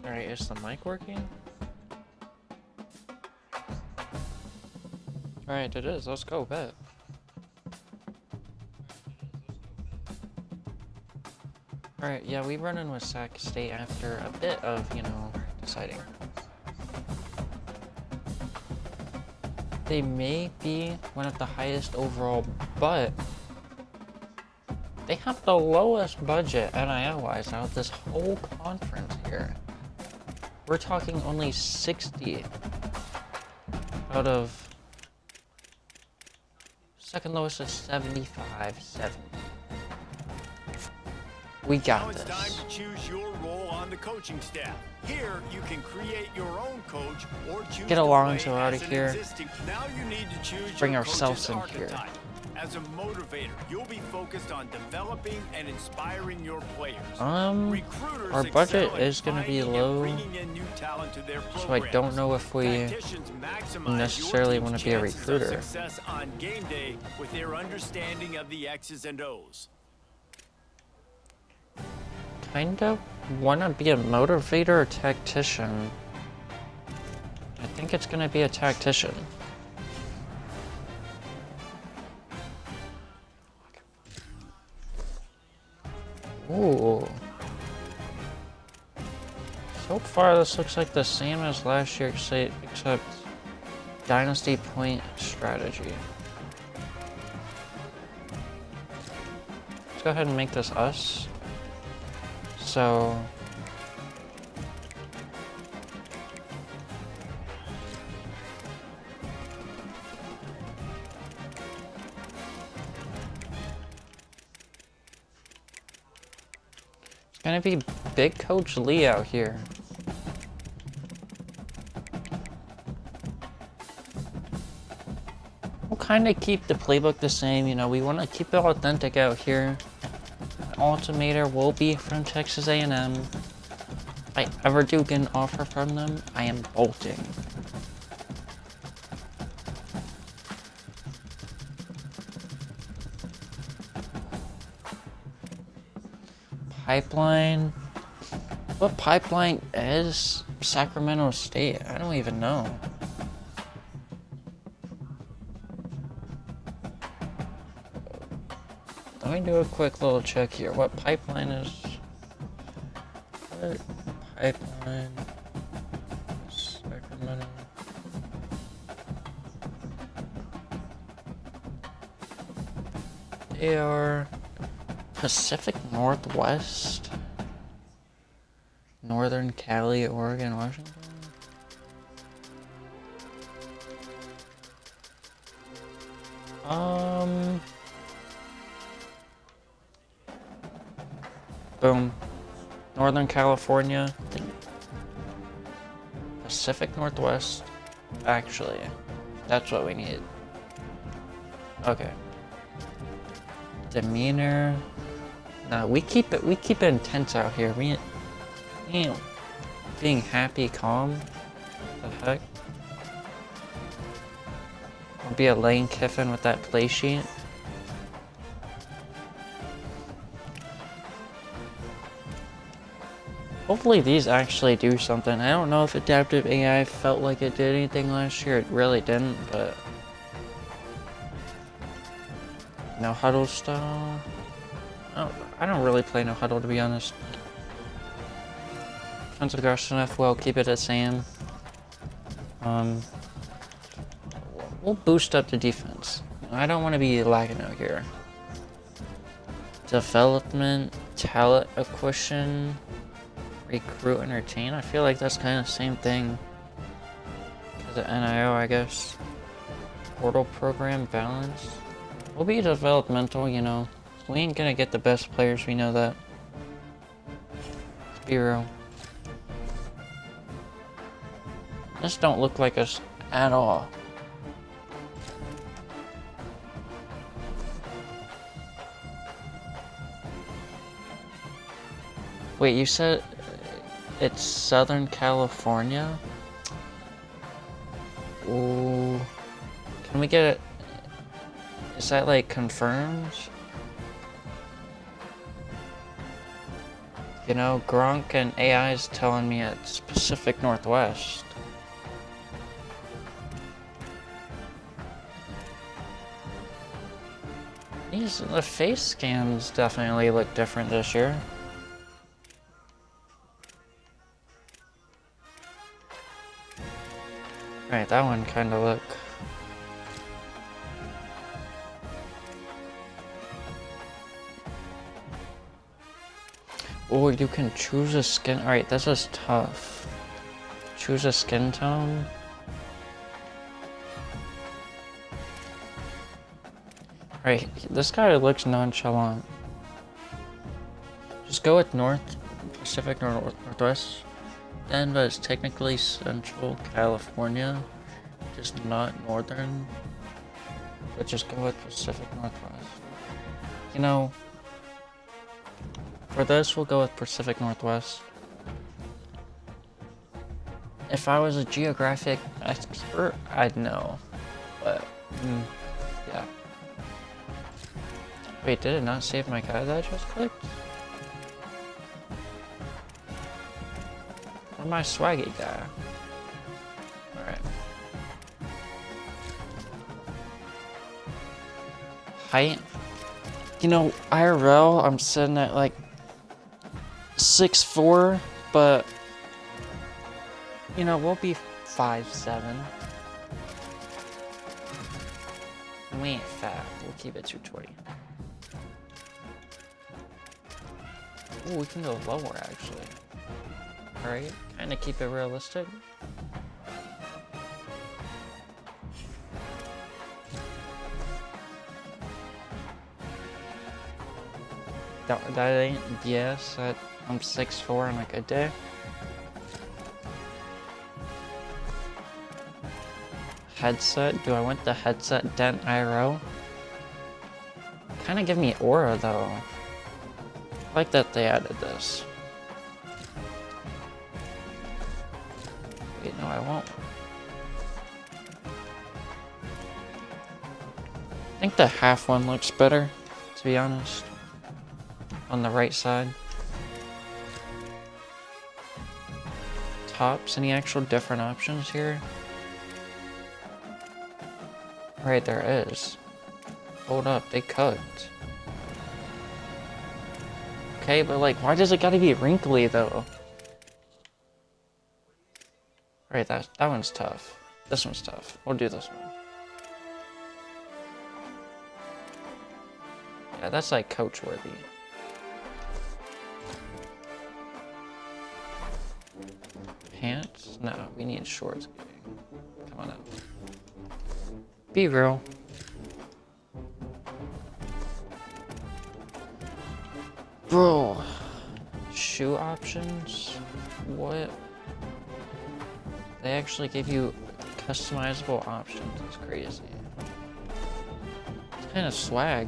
Alright, is the mic working? Alright, it is. Let's go, bet. Alright, yeah, we run in with Sac State after a bit of, deciding. They may be one of the highest overall, but they have the lowest budget NIL-wise out of this whole conference here. We're talking only 60 out of second lowest is 75, 70. We got this. Now it's time to choose your role on the coaching staff. Here, you can create your own coach or choose Get Alonso out of here. Now you need to choose Bring your ourselves coach's in here. archetype. As a motivator, you'll be focused on developing and inspiring your players. Recruiters Our budget excel at is going to be finding and low, bringing in new talent to their so I don't know if we Tacticians maximize necessarily your want team's to be a chances of recruiter. Success on game day with their understanding of the X's and O's. Kind of want to be a motivator or tactician. I think it's going to be a tactician. Ooh. So far, this looks like the same as last year, except Dynasty point strategy. Let's go ahead and make this us. So... it's gonna be Big Coach Lee out here. We'll kind of keep the playbook the same, we want to keep it authentic out here. Ultimator will be from Texas A&M. If I ever do get an offer from them, I am bolting. Pipeline. What pipeline is Sacramento State? I don't even know. Let me do a quick little check here. What pipeline is... What pipeline is Sacramento? They are Pacific Northwest, Northern Cali, Oregon, Washington. Boom. Northern California. Pacific Northwest. Actually, that's what we need. Okay. Demeanor. No, we keep it intense out here. We ain't being happy, calm. What the heck? I'll be a Lane Kiffin with that play sheet. Hopefully these actually do something. I don't know if Adaptive AI felt like it did anything last year. It really didn't, but... No huddle style. I don't really play no huddle, to be honest. Defensive aggression F, well, keep it the same. We'll boost up the defense. I don't want to be lagging out here. Development, talent acquisition, recruit, entertain. I feel like that's kind of the same thing as the NIO, I guess. Portal program, balance. We'll be developmental, We ain't gonna get the best players, we know that. Let's be real. This don't look like us at all. Wait, you said it's Southern California? Ooh. Can we get it? Is that like confirmed? You know, Gronk and AI is telling me it's Pacific Northwest. The face scans definitely look different this year. Right, that one kind of look. Oh, you can choose a skin. Alright, this is tough. Choose a skin tone. Alright, this guy looks nonchalant. Just go with Pacific Northwest. Denver is technically Central California, just not Northern. But just go with Pacific Northwest. You know, for this, we'll go with Pacific Northwest. If I was a geographic expert, I'd know. But, yeah. Wait, did it not save my guy that I just clicked? Or my swaggy guy? Alright. Height? You know, IRL, I'm sitting at like 6'4", but you know, we'll be 5'7". We ain't fat. We'll keep it 220. Ooh, we can go lower actually. Alright, kinda keep it realistic. That ain't BS. I'm 6'4" on a good day. Headset. Do I want the headset dent IRO? Kind of give me aura though. I like that they added this. Wait, no, I won't. I think the half one looks better, to be honest. On the right side. Tops, any actual different options here? Right, there is. Hold up, they cooked. Okay, but like, why does it gotta be wrinkly though? Right, that one's tough. This one's tough. We'll do this one. Yeah, that's like coach worthy. Pants? No, we need shorts. Come on up. Be real. Bro. Shoe options? What? They actually give you customizable options. It's crazy. It's kind of swag.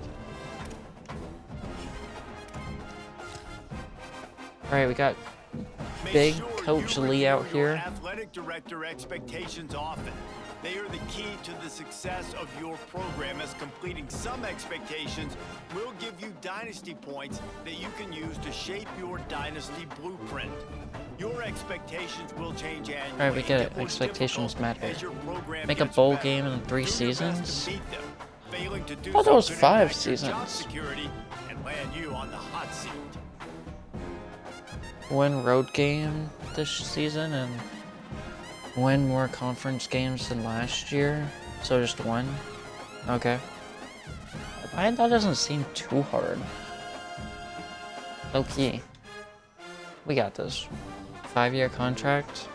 Alright, we got big Coach Lee out here. Athletic director expectations often. They are the key to the success of your program, as completing some expectations will give you Dynasty points that you can use to shape your Dynasty blueprint. Your expectations will change annually. Alright, we get it. Expectations matter. Make a bowl game in 3 seasons? Oh, that was 5 seasons. And land you on the hot seat. Win road game this season and win more conference games than last year. So just 1. Okay. That doesn't seem too hard. Okay. We got this. 5-year contract.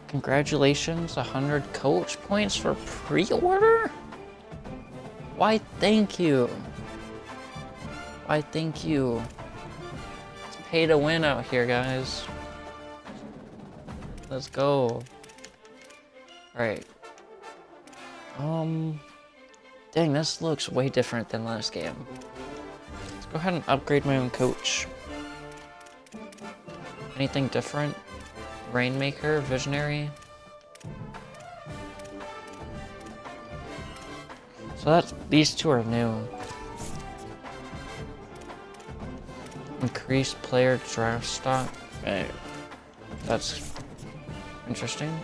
Congratulations, 100 coach points for pre-order? Why, thank you. Why, thank you. It's pay to win out here, guys. Let's go. Alright. Dang, this looks way different than last game. Let's go ahead and upgrade my own coach. Anything different? Rainmaker, Visionary. So these 2 are new. Increase player draft stock. That's interesting.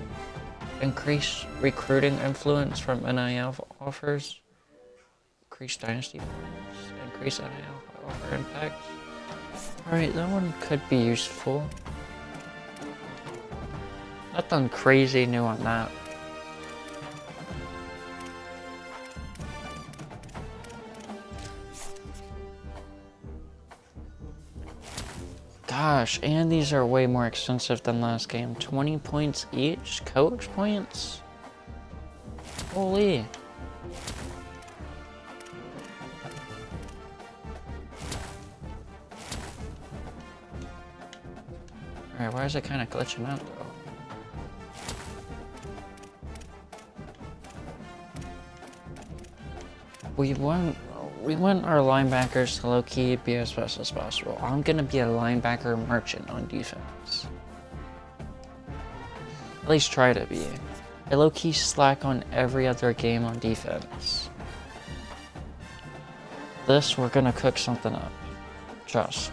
Increase recruiting influence from NIL offers. Increase Dynasty points. Increase NIL offer impact. Alright, that one could be useful. Nothing crazy new on that. Gosh, and these are way more expensive than last game. 20 points each? Coach points? Holy. Alright, why is it kind of glitching out though? We want our linebackers to low-key be as best as possible. I'm gonna be a linebacker merchant on defense. At least try to be. I low-key slack on every other game on defense. This, we're gonna cook something up. Trust.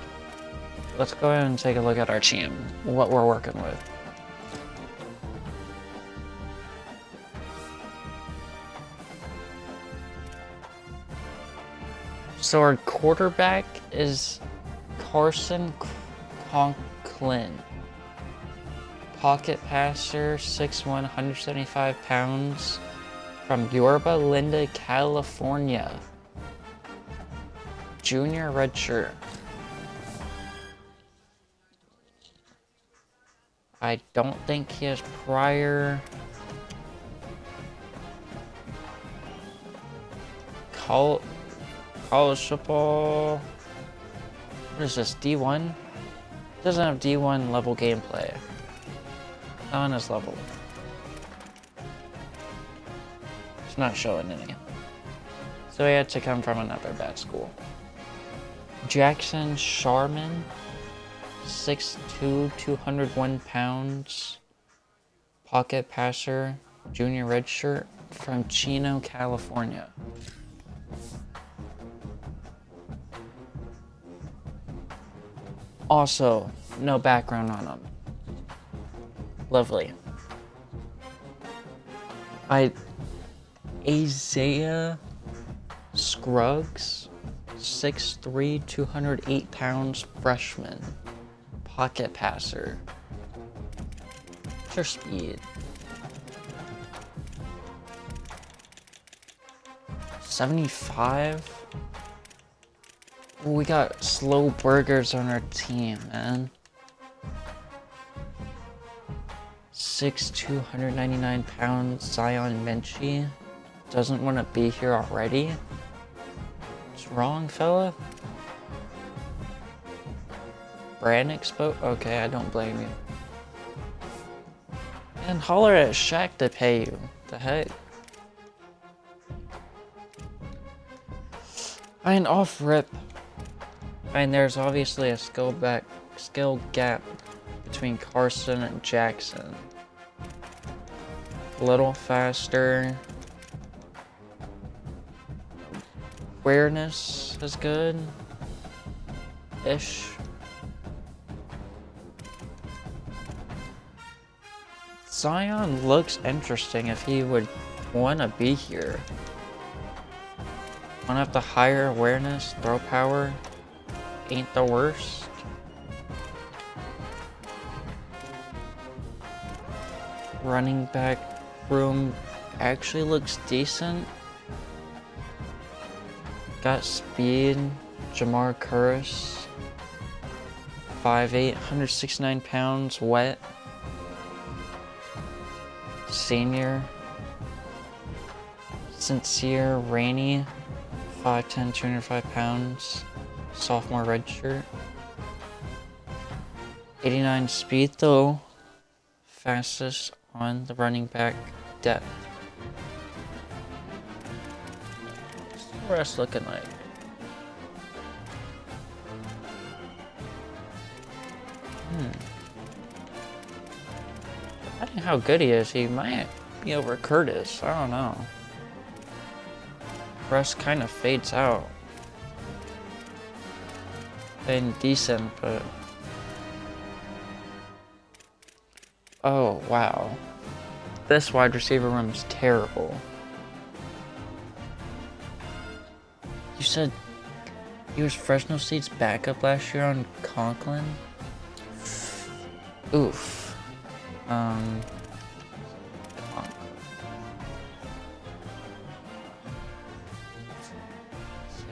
Let's go ahead and take a look at our team, what we're working with. So our quarterback is Carson Conklin. Pocket passer, 6'1", 175 pounds, from Yorba Linda, California. Junior redshirt. I don't think he has prior college football. What is this, D1? Doesn't have D1 level gameplay. Not on his level. It's not showing any. So he had to come from another bad school. Jackson Sharman, 6'2", 201 pounds. Pocket passer, junior redshirt, from Chino, California. Also, no background on him. Lovely. Isaiah Scruggs, 6'3", 208 pounds, freshman. Pocket passer. What's your speed? 75? We got slow burgers on our team, man. 6'2", 199 pounds, Zion Minchie. Doesn't want to be here already? What's wrong, fella? Brand expo? Okay, I don't blame you. And holler at Shaq to pay you. The heck? And off rip. And there's obviously a skill gap between Carson and Jackson. A little faster. Awareness is good. Ish. Zion looks interesting if he would want to be here. One of the higher awareness, throw power. Ain't the worst. Running back room actually looks decent. Got speed. Jamar Curris, 5'8", 169 pounds, wet. Senior. Sincere Rainey, 5'10", 205 pounds. Sophomore redshirt. 89 speed though. Fastest on the running back depth. What's the rest looking like? Depending how good he is, he might be over Curtis. I don't know. Rest kind of fades out. been decent, but... Oh, wow. This wide receiver room is terrible. You said he was Fresno State's backup last year on Conklin? Oof.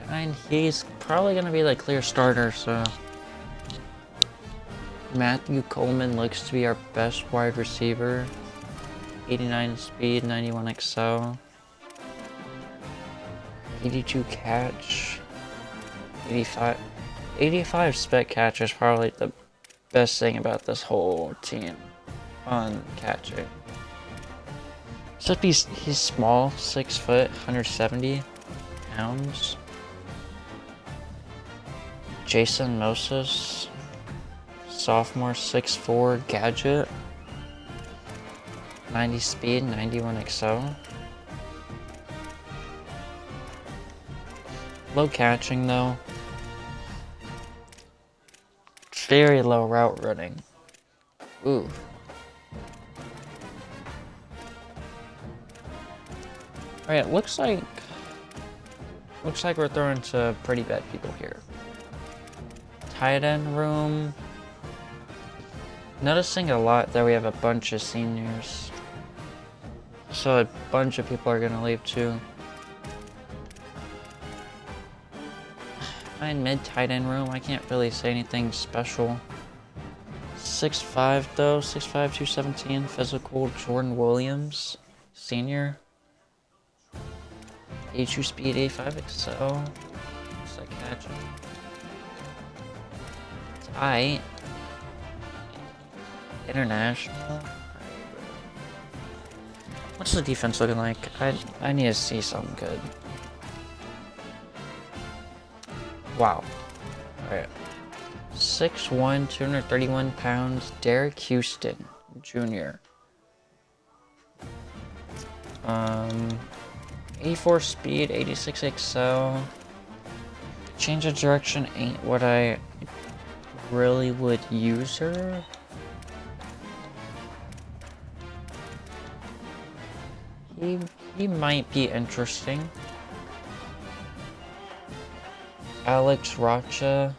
And he's probably going to be the clear starter, so... Matthew Coleman looks to be our best wide receiver. 89 speed, 91 XL. 82 catch. 85 spec catch is probably the best thing about this whole team on catching. Except he's small, 6 foot, 170 pounds. Jason Moses, sophomore, 6'4", gadget. 90 speed, 91 XL. Low catching though. Very low route running. Ooh. Alright, looks like we're throwing to pretty bad people here. Tight end room. Noticing a lot that we have a bunch of seniors. So a bunch of people are gonna leave too. Mid tight end room, I can't really say anything special. 6'5" though, 6'5", 217, physical, Jordan Williams, senior. 82 speed, 85 XL. What's that catch? Tight. International. What's the defense looking like? I need to see something good. Wow. Alright. 6'1", 231 pounds, Derek Houston, Jr. 84 speed, 86 XL. Change of direction ain't what I really would use her. He might be interesting. Alex Rocha,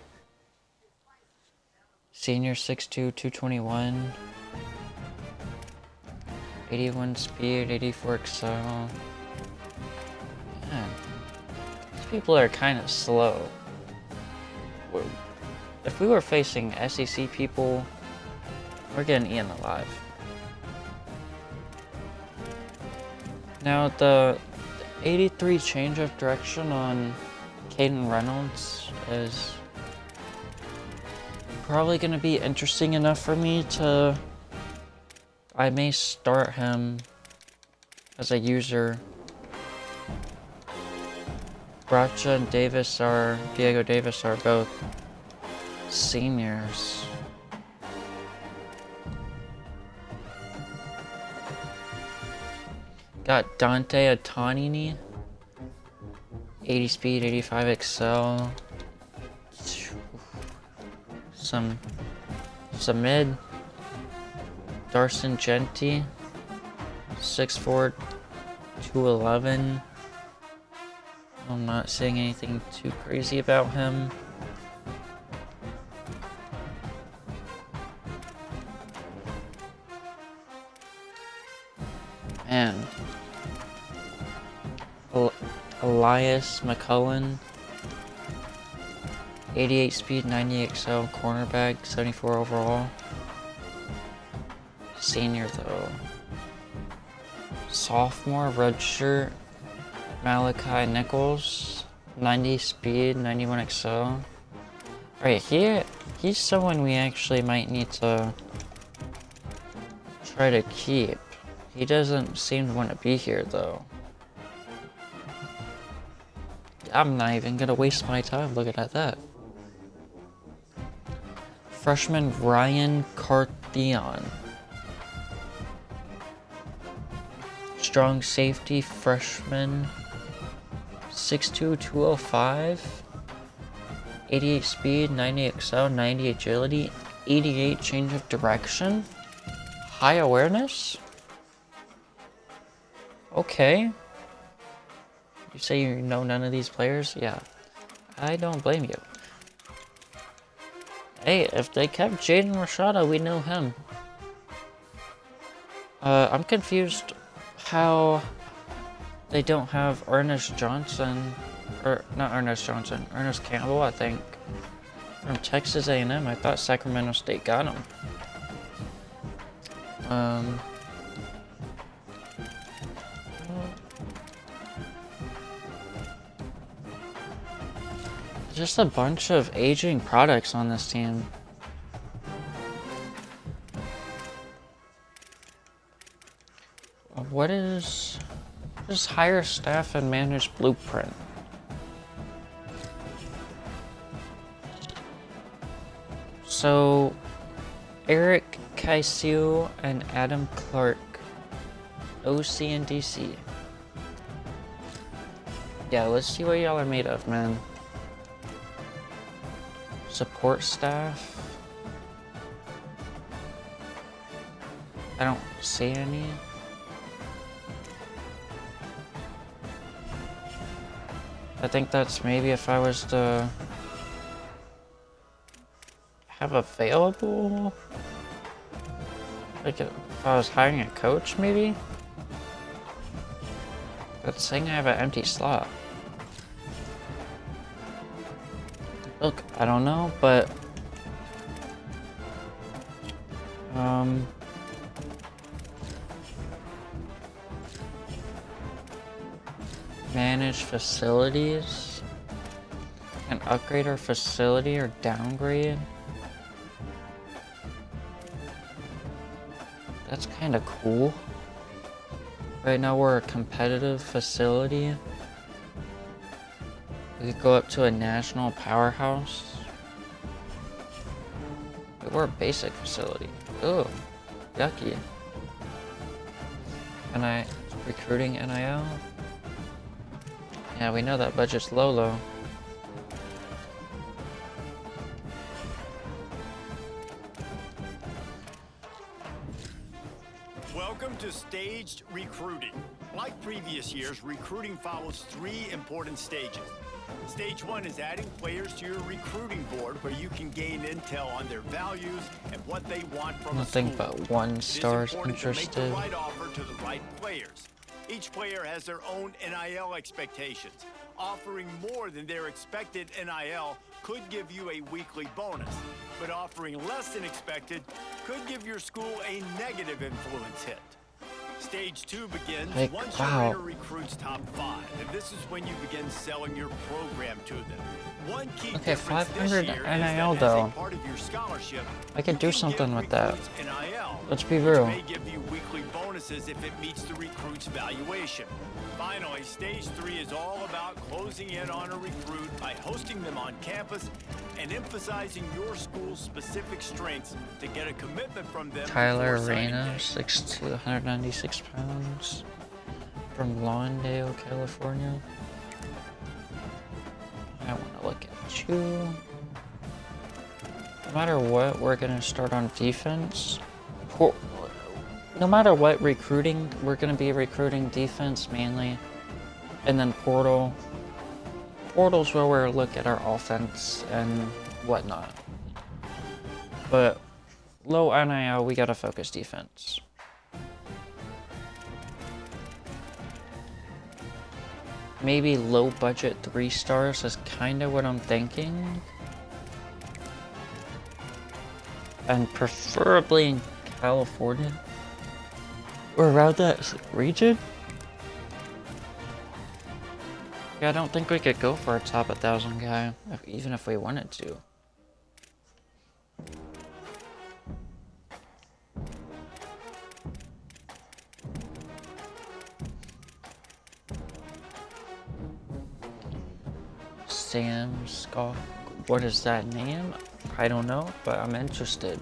senior, 6'2", 221, 81 speed, 84 XL. Man, these people are kind of slow. If we were facing SEC people, we're getting eaten alive. Now the 83 change of direction on Caden Reynolds is probably going to be interesting enough for me to... I may start him as a user. Bracha and Diego Davis are both seniors. Got Dante Atanini. 80 speed, 85 XL. Some mid. Darson Genti. 6'4", 211. I'm not saying anything too crazy about him. Man. Elias McCullen, 88 speed, 90 XL, cornerback, 74 overall. Senior though. Sophomore, redshirt, Malachi Nichols, 90 speed, 91 XL. Alright, he's someone we actually might need to try to keep. He doesn't seem to want to be here though. I'm not even gonna waste my time looking at that. Freshman Ryan Carthion. Strong safety freshman. 6'2", 205. 88 speed, 90 excel, 90 agility, 88 change of direction, high awareness. Okay. You say you know none of these players? Yeah. I don't blame you. Hey, if they kept Jaden Rashada, we know him. I'm confused how they don't have Ernest Johnson, or not Ernest Johnson, Ernest Campbell, I think, from Texas A&M. I thought Sacramento State got him. Just a bunch of aging products on this team. What is just hire staff and manage blueprint? So Eric Kaisiu and Adam Clark, OC and DC. Yeah, let's see what y'all are made of, man. Support staff. I don't see any. I think that's maybe if I was to have available, like if I was hiring a coach, maybe. That's saying I have an empty slot. Look, I don't know, but manage facilities and upgrade our facility or downgrade. That's kind of cool. Right now we're a competitive facility. We could go up to a national powerhouse. But we're a basic facility. Ugh, yucky. Recruiting NIL? Yeah, we know that budget's low. Welcome to staged recruiting. Like previous years, recruiting follows 3 important stages. Stage 1 is adding players to your recruiting board where you can gain intel on their values and what they want from a school. Nothing but 1 star's interested. To make the right offer to the right players. Each player has their own NIL expectations. Offering more than their expected NIL could give you a weekly bonus, but offering less than expected could give your school a negative influence hit. Stage 2 begins once your leader recruits top 5, and this is when you begin selling your program to them. One key difference 500 this year NIL is that though. as a part of your scholarship, I could do something with that. NIL, Let's be real. which may give you weekly bonuses if it meets the recruit's valuation. Finally, stage 3 is all about closing in on a recruit by hosting them on campus and emphasizing your school's specific strengths to get a commitment from them. Tyler before signing Reyna, day. 6'2", 196 pounds, from Lawndale, California. I want to look at you. No matter what, we're going to start on defense. No matter what recruiting, we're going to be recruiting defense mainly. And then portal. Portal's where we're look at our offense and whatnot. But low NIL, we got to focus defense. Maybe low budget 3 stars is kind of what I'm thinking. And preferably in California. Or around that region. Yeah, I don't think we could go for a top 1,000 guy, even if we wanted to. Sam Scoff. What is that name? I don't know, but I'm interested.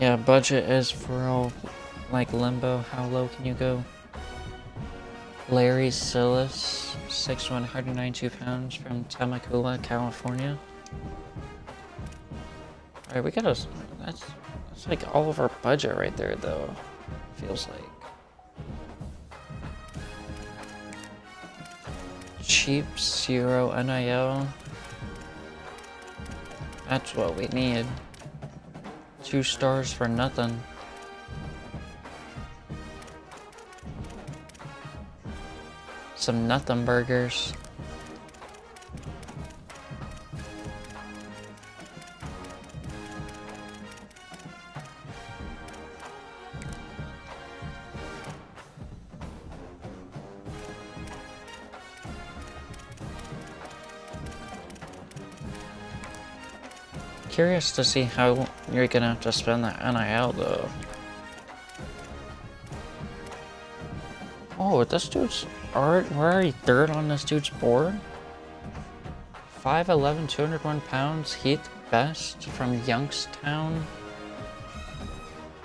Yeah, budget is for all, like limbo. How low can you go? Larry Silas, 6'1", 192 pounds from Temecula, California. Alright, we gotta... That's like all of our budget right there, though. Feels like. Cheap, 0 NIL. That's what we need. 2 stars for nothing. Some nothing burgers. Curious to see how you're gonna have to spend that NIL though. Oh, this dude's we're already third on this dude's board. 5'11", 201 pounds, Heath Best from Youngstown,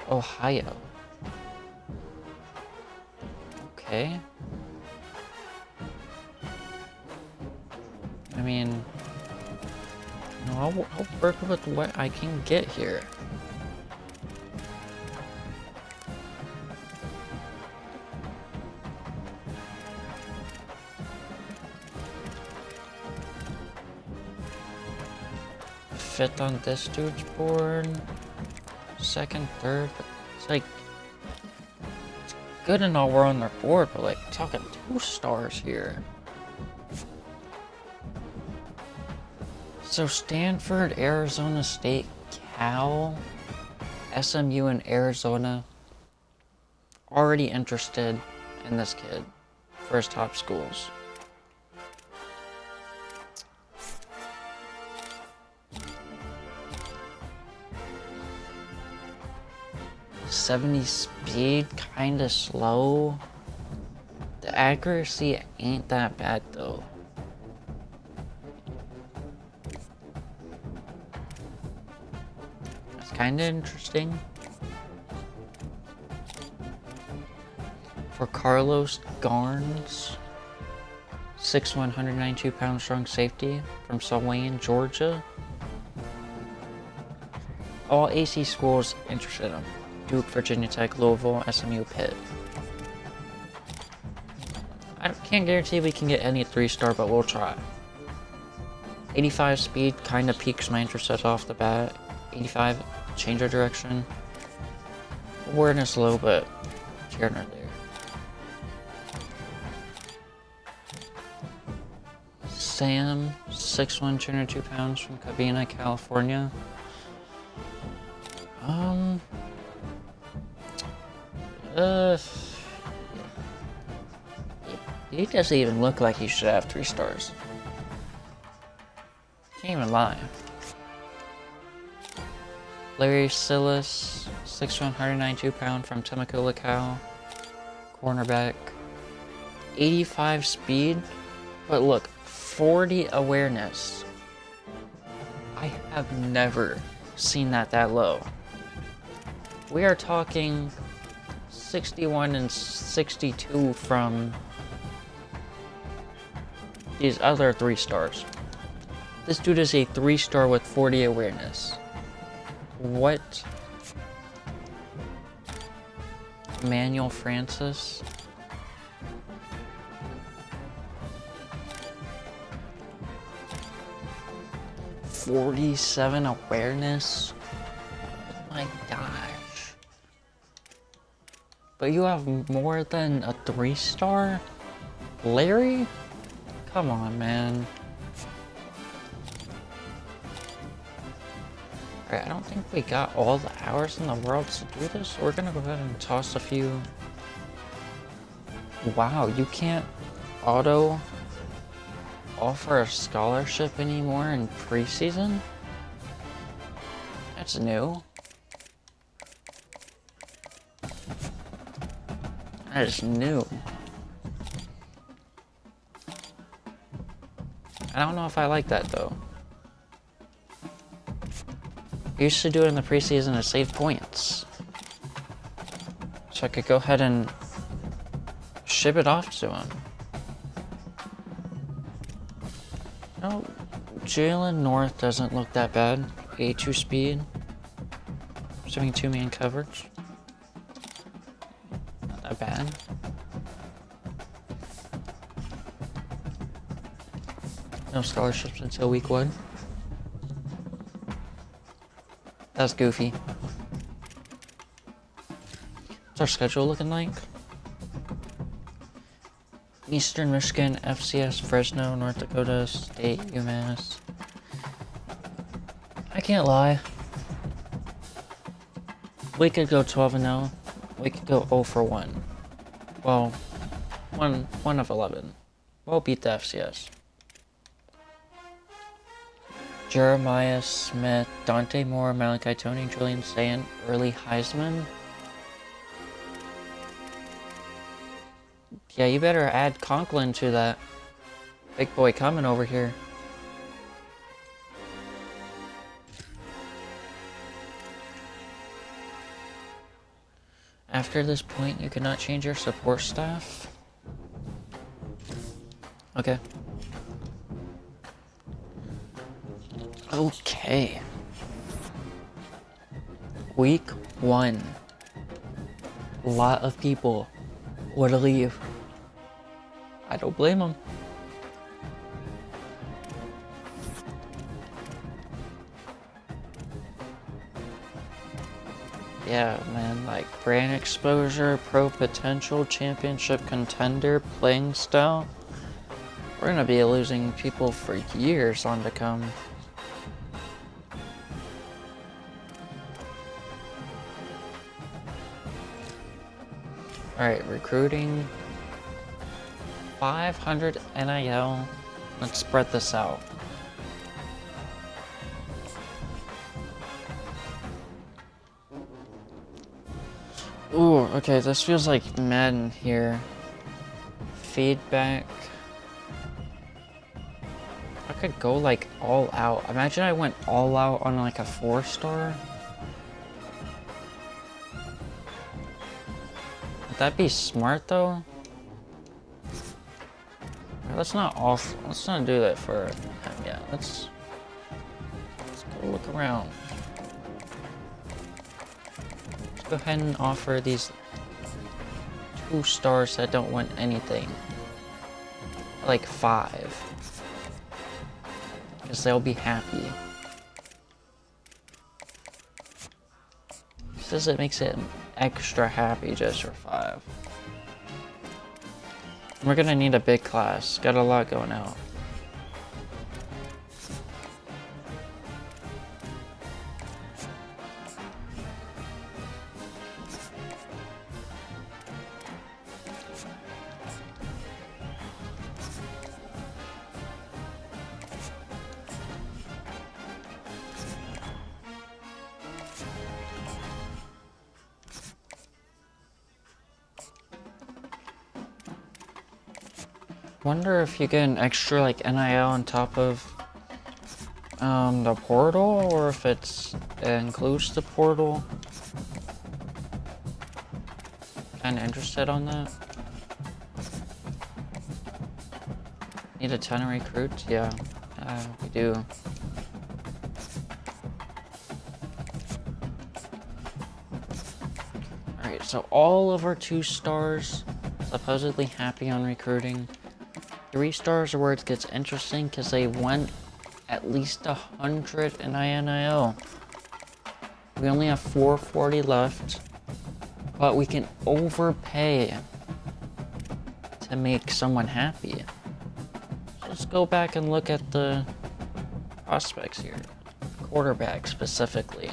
Ohio. Okay. I mean, no, I'll work with what I can get here. Fifth on this dude's board. Second, third. It's like, it's good and all we're on their board, but like, talking 2 stars here. So Stanford, Arizona State, Cal, SMU, and Arizona. Already interested in this kid for his top schools. .70 speed, kinda slow. The accuracy ain't that bad though. That's kinda interesting. For Carlos Garnes, 6'1", 192 pound strong safety from Saline, Georgia. All AC schools interested in him. Duke, Virginia Tech, Louisville, SMU, Pitt. I can't guarantee we can get any 3-star, but we'll try. 85 speed kind of piques my interest off the bat. 85 change of direction. Awareness low, but here nor there. Sam, 6'1", 202 pounds from Covina, California. He doesn't even look like he should have 3 stars. Can't even lie. Larry Silas, 6'1", 192 pound from Temecula, Cal. Cornerback. 85 speed, but look, 40 awareness. I have never seen that low. We are talking 61 and 62 from these other 3 stars. This dude is a 3-star with 40 awareness. What? Manuel Francis. .47 awareness. Oh my gosh. But you have more than a 3-star? Larry? Come on, man. Alright, I don't think we got all the hours in the world to do this, so we're gonna go ahead and toss a few. Wow, you can't auto offer a scholarship anymore in preseason? That's new. That is new. I don't know if I like that though. Used to do it in the preseason to save points. So I could go ahead and ship it off to him. No, Jalen North doesn't look that bad. 82 speed. Assuming 2-man coverage. Not that bad. No scholarships until week 1. That's goofy. What's our schedule looking like? Eastern Michigan, FCS, Fresno, North Dakota State, UMass. I can't lie. We could go 12-0. We could go 0 for 1. Well, 1 of 11. We'll beat the FCS. Jeremiah Smith, Dante Moore, Malachi Tony, Julian Sayin, early Heisman. Yeah, you better add Conklin to that. Big boy coming over here. After this point, you cannot change your support staff. Okay. Okay. Week 1. A lot of people would leave. I don't blame them. Yeah, man, like brand exposure, pro potential, championship contender, playing style. We're gonna be losing people for years on to come. Alright, recruiting. 500 NIL. Let's spread this out. Ooh, okay, this feels like Madden here. Feedback. I could go like all out. Imagine I went all out on like a 4-star. Would that be smart though? Let's not do that for him yet. Let's go look around. Let's go ahead and offer these 2 stars that don't want anything. Like 5. Because they'll be happy. Says it makes it extra happy just for 5. We're gonna need a big class. Got a lot going out. Wonder if you get an extra like NIL on top of the portal, or if it includes the portal. Kinda interested on that. Need a ton of recruits? Yeah, we do. Alright, so all of our 2 stars supposedly happy on recruiting. 3 stars are where it gets interesting because they want at least 100 in NIL. We only have 440 left, but we can overpay to make someone happy. So let's go back and look at the prospects here. Quarterback specifically.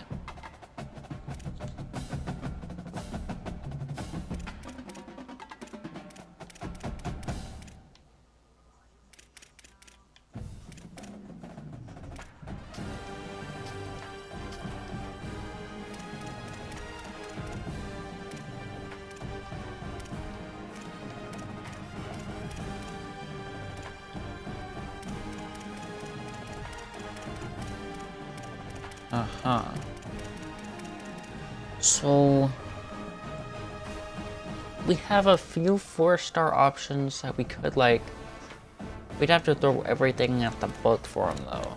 So we have a few 4-star options that we could, like, we'd have to throw everything at the book for him, though.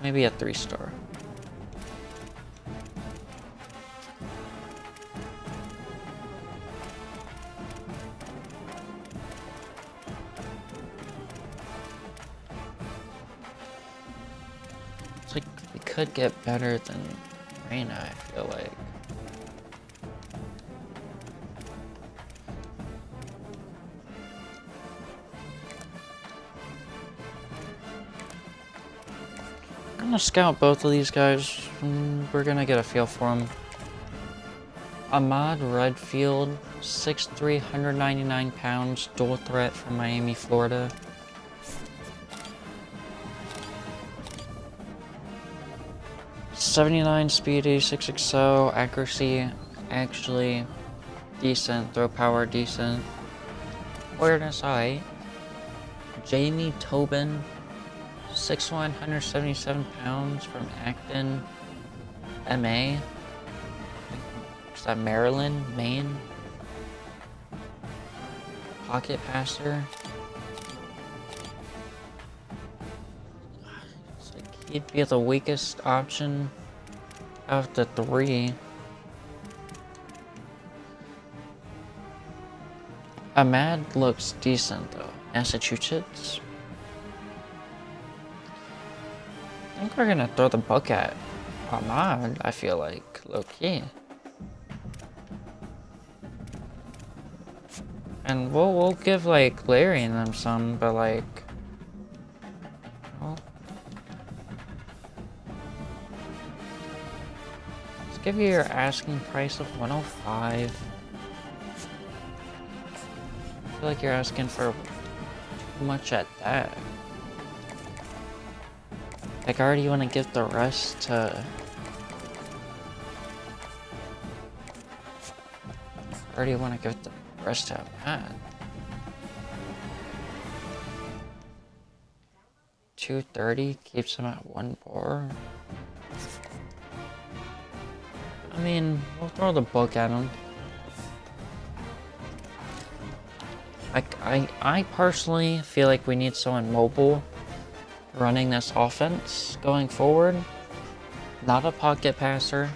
Maybe a 3-star. It's like, we could get better than Reyna, I feel like. I'm gonna scout both of these guys. We're gonna get a feel for them. Ahmad Redfield, 6'3", 199 pounds, dual threat from Miami, Florida. .79 speed, 86 XO, accuracy actually decent, throw power decent. Awareness high. Jamie Tobin, 6'1", 177 pounds from Acton, MA. Is that Maryland, Maine? Pocket passer. It's like he'd be the weakest option of the 3. Ahmad looks decent though. Massachusetts. I think we're gonna throw the book at Ahmad, I feel like, low-key. And we'll give, like, Larry and them some, but, like... Well... Let's give you your asking price of 105. I feel like you're asking for too much at that. Like, I already want to give the rest to... I already want to give the rest to Matt. 230 keeps him at 1 bar. I mean, we'll throw the book at him. I personally feel like we need someone mobile running this offense going forward. Not a pocket passer.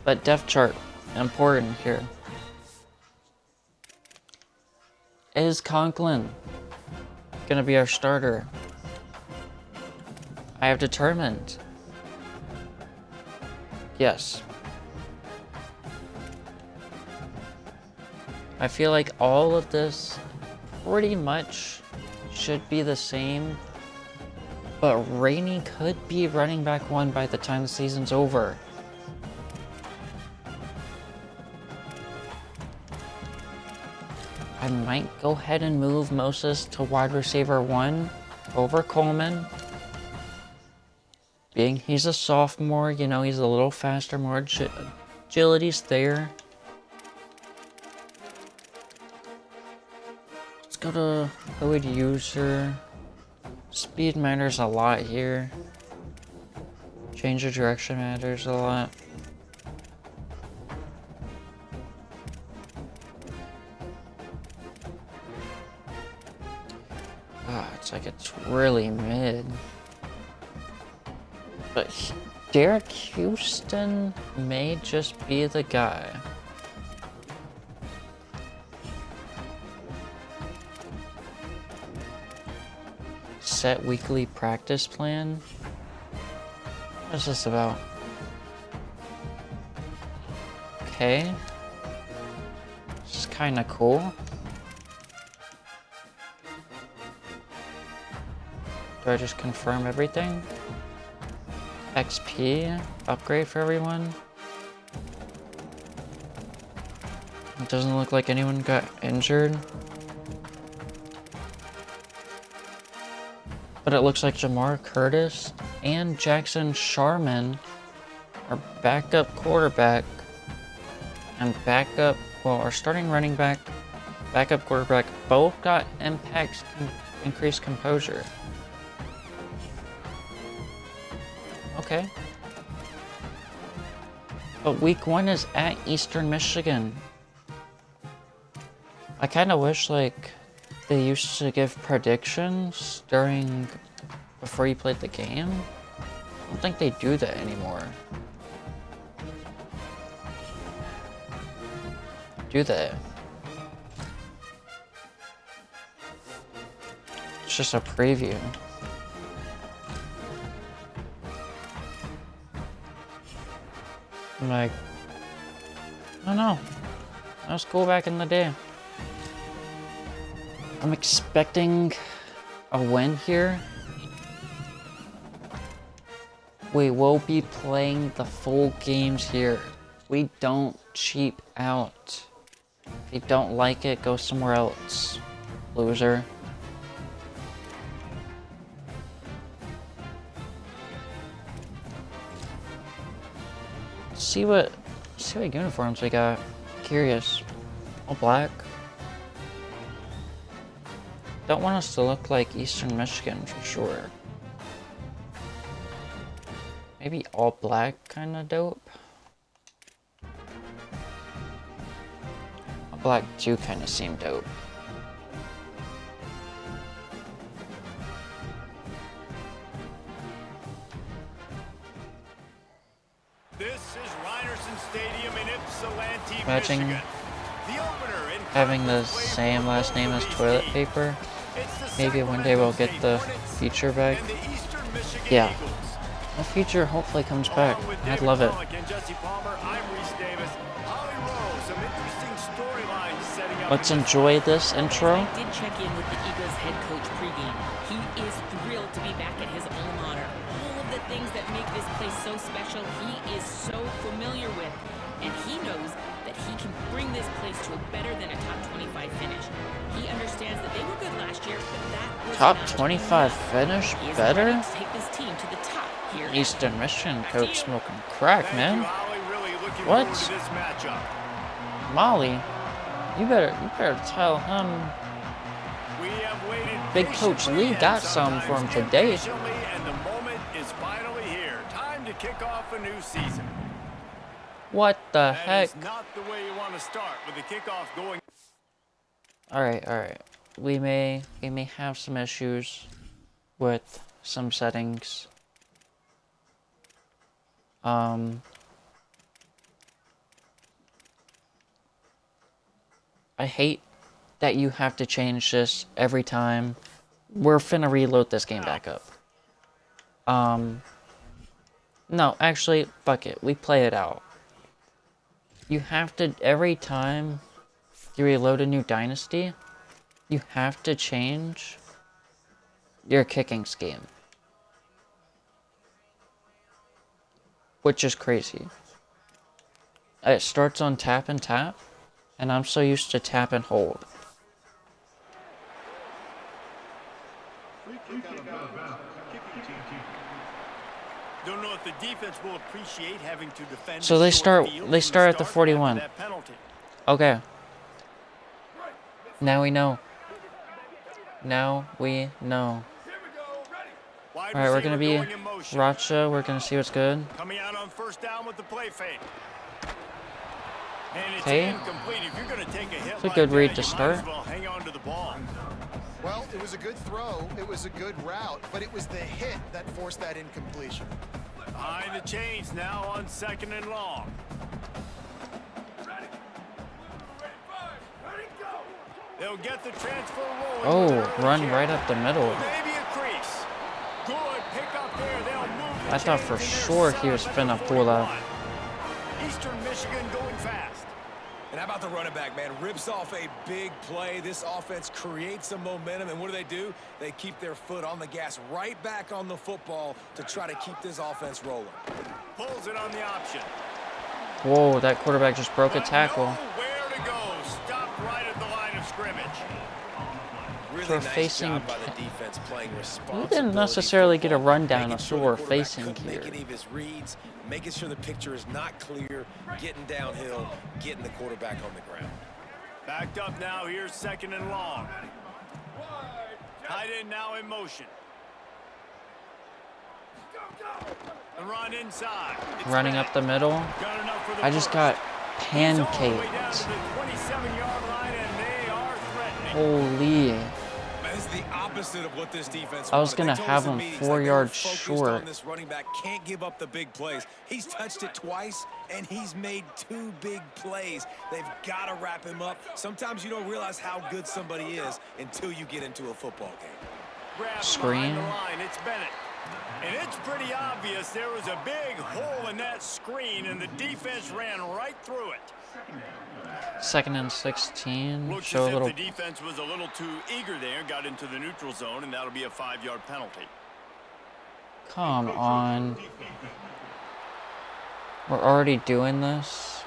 But depth chart, important here. Is Conklin gonna be our starter? I have determined. Yes. I feel like all of this pretty much should be the same, but Rainey could be running back 1 by the time the season's over. I might go ahead and move Moses to wide receiver 1 over Coleman. Being he's a sophomore, you know, he's a little faster, more agility's there. Let's go to fluid user. Speed matters a lot here. Change of direction matters a lot. It's like it's really mid. But Derek Houston may just be the guy. Set weekly practice plan? What is this about? Okay. This is kinda cool. Do I just confirm everything? XP upgrade for everyone. It doesn't look like anyone got injured. But it looks like Jamar Curtis and Jackson Sharman are backup quarterback and backup, well, our starting running back, backup quarterback, both got impacts, increased composure. Okay. But week 1 is at Eastern Michigan. I kind of wish, like, they used to give predictions before you played the game. I don't think they do that anymore. Do they? It's just a preview. I'm like, I don't know. That was cool back in the day. I'm expecting a win here. We will be playing the full games here. We don't cheap out. If you don't like it, go somewhere else, loser. See what uniforms we got. Curious. All black. Don't want us to look like Eastern Michigan for sure. Maybe all black kind of dope. All black too kind of seem dope. This is Ryerson Stadium in Ypsilanti, Imagine Michigan. The opener in having the same last name as toilet paper. Maybe one day we'll get the feature back. Yeah. The feature hopefully comes back. I'd love it. Let's enjoy this intro. I did check in with the Eagles head coach pregame. He is thrilled to be back at his alma mater. All of the things that make this place so special, he is so familiar with. And he knows that he can bring this place to a better than a top 25 finish. He understands that they were good last year, but that was Top not 25 finish? He is Better? ready to take this team to the top here. Eastern Michigan coach smoking crack, man. What? Molly? You better tell him Big Coach Lee got some for him today. And the moment is finally here. Time to kick off a new season. What the heck? That is not the way you want to start with the kickoff going. Alright. We may have some issues with some settings. I hate that you have to change this every time. We're finna reload this game back up. No, actually, fuck it. We play it out. You have to, every time you reload a new Dynasty, you have to change your kicking scheme. Which is crazy. It starts on tap and tap, and I'm so used to tap and hold. Don't know if the defense will appreciate having to defend. So they start at the 41. Okay. Now we know. Alright, we're gonna be Racha, we're gonna see what's good. Coming out on first down with the play fake. And it's Okay. incomplete. If you're gonna take a hit It's a like good that, read to you might start. as well hang on to the ball. Well, it was a good throw, it was a good route, but it was the hit that forced that incompletion. Behind the chains now on 2nd and long. They'll get the transfer rolling. Oh, with an early run kick. right up the middle. Maybe a crease. Good pick up there. They'll move the I thought for chains, and sure they're he was 7 finna for pull that. 41. Eastern Michigan going fast. And how about the running back, man? Rips off a big play. This offense creates some momentum, and what do? They keep their foot on the gas right back on the football to try to keep this offense rolling. Pulls it on the option. Whoa, that quarterback just broke a tackle. Nowhere to go. Stopped right at the line of scrimmage. Really we're nice facing job by the defense playing We responsibility. didn't necessarily get a football, rundown making of sure who the we're quarterback facing couldn't here. make any of his reads, making sure the picture is not clear, getting downhill, getting the quarterback on the ground. Backed up now. Here's 2nd and long. Tight end now in motion. The run inside. It's Running back. up the middle. Got enough for the I just first. got He's all the way down pancaked. to the 27-yard line, and they are threatening. Holy. Man, this is the opposite of what this defense I was wanted. gonna They told have us in him meetings 4 that they yards were focused short. on this running back can't give up the big plays. He's touched it twice, and he's made 2 big plays. They've got to wrap him up. Sometimes you don't realize how good somebody is until you get into a football game. Grab Screen. behind the line. It's Bennett. And it's pretty obvious there was a big hole in that screen, and the defense ran right through it. 2nd and 16. Looks Show as a if little. the defense was a little too eager there, got into the neutral zone, and that'll be a 5-yard penalty. Come on. We're already doing this.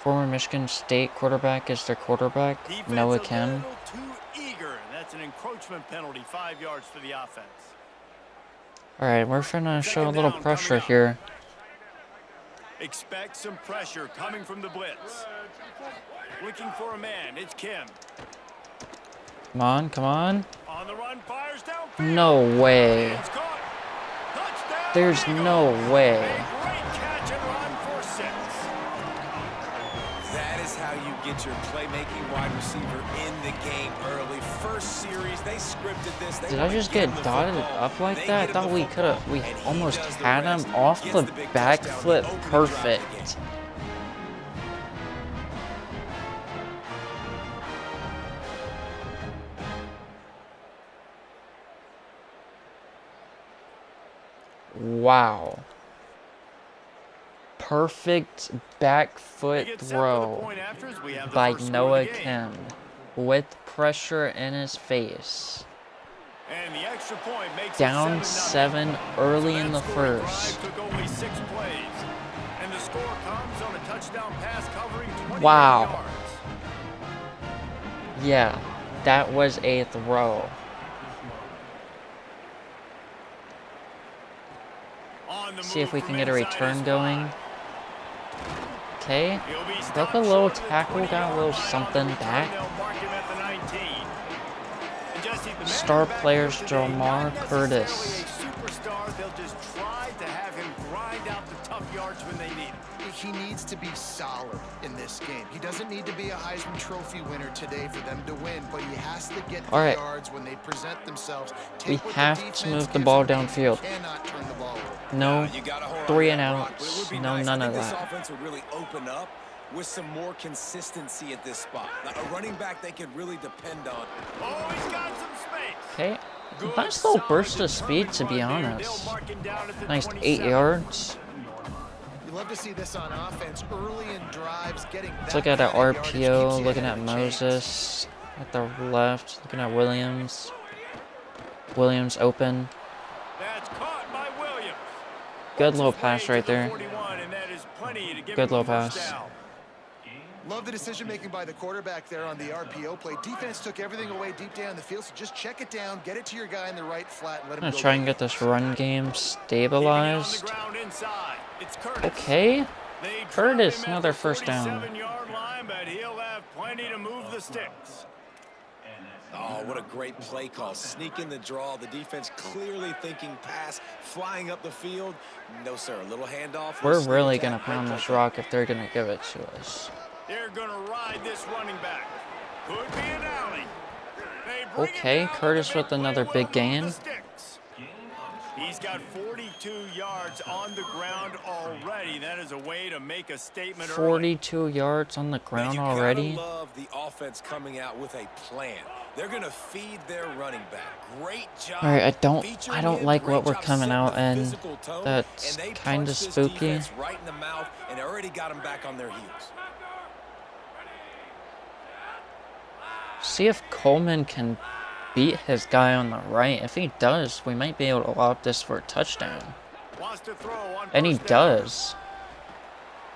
Former Michigan State quarterback is their quarterback. Defense Noah a Kim. little too eager, and that's an encroachment penalty, 5 yards for the offense. Alright, we're gonna show a Second little down pressure coming up. here. Expect some pressure coming from the blitz. Looking for a man. It's Kim. Come on, come on. On the run, fires down. No way. It's caught. Touchdown, There's Eagles. no way. A great catch and run for 6. That is how you get your playmaking wide receiver in the game early. First series, they scripted this. They Did I wanna just get get him the dotted football. up like They that? I get him thought the we football, could've, we and he almost does the had rest. him off Gets the the big back touchdown, flip. the opening drive of the game. Perfect. Wow. Perfect back They foot get set for the throw point after as we have the by first score Noah of the game. Kim with pressure in his face. And the extra point makes Down it 7-0. 7 early So in that the scoring first. drive took only 6 plays. And the score comes on a touchdown pass covering 28 Wow. yards. Yeah, that was a throw. On the See if move we from can get a inside return his going. 5. Okay, He'll be broke stopped a little short of the tackle, got a 20-yard little line on the something return. back. They'll mark him at the 19. And Jesse, the man Star in the players backfield today, Jamar not necessarily Curtis. a superstar. They'll just try to have him grind out the tough yards when they need him. He needs to be solid in this game. He doesn't need to be a Heisman Trophy winner today for them to win, but he has to get the All right. yards when they present themselves. We Take what have the to defense move the gives ball them. He downfield. cannot turn the ball over. No You gotta hold on 3 to and that rock, but it would outs. be No, nice. none I of think this that. offense would really open up with some more consistency at this spot. Now, a running back they could really depend on. Oh, he's got some space. Okay, Good, nice little solid, burst of speed, determined to be run there. honest. They'll mark him down at the Nice 27. 8 yards. You love to see this on offense early in drives, getting Let's that look at our kind of yardage RPO, keeps you looking ahead at of the chains. Moses at the left, looking at Williams. Williams open. That's caught by Williams. Good little Works his pass way right to the there. 41, and that is plenty to give Good him a little first pass. down. Love the decision making by the quarterback there on the RPO play. Defense took everything away deep down the field, so just check it down, get it to your guy in the right flat, and let I'm him gonna go. try and get this run game Keeping it on the stabilized. ground inside. It's Curtis. Okay, They drop Curtis, him at another the first down. 47-yard line, but he'll have plenty to move the sticks. Oh, what a great play call. Sneak in the draw. The defense clearly thinking pass, flying up the field. No, sir. A little handoff. We're little really sneak gonna attack. pound Great this play. rock if they're gonna give it to us. They're going to ride this running back. Could be an alley. They bring it Okay, down Curtis the with big another play. big Will gain. move the sticks. He's got 42 yards on the ground already. That is a way to make a statement early. 42 yards on the Man, ground you gotta already. love the offense coming out with a plan. They're going to feed their running back. Great job. All right, I don't featuring him. like Great what we're job coming setting out the in. physical tone, That's and they kinda punched this spooky. defense right in the mouth, and they already got them back on their heels. See if Coleman can beat his guy on the right. If he does, we might be able to lob this for a touchdown. Wants to throw on And he first down. does.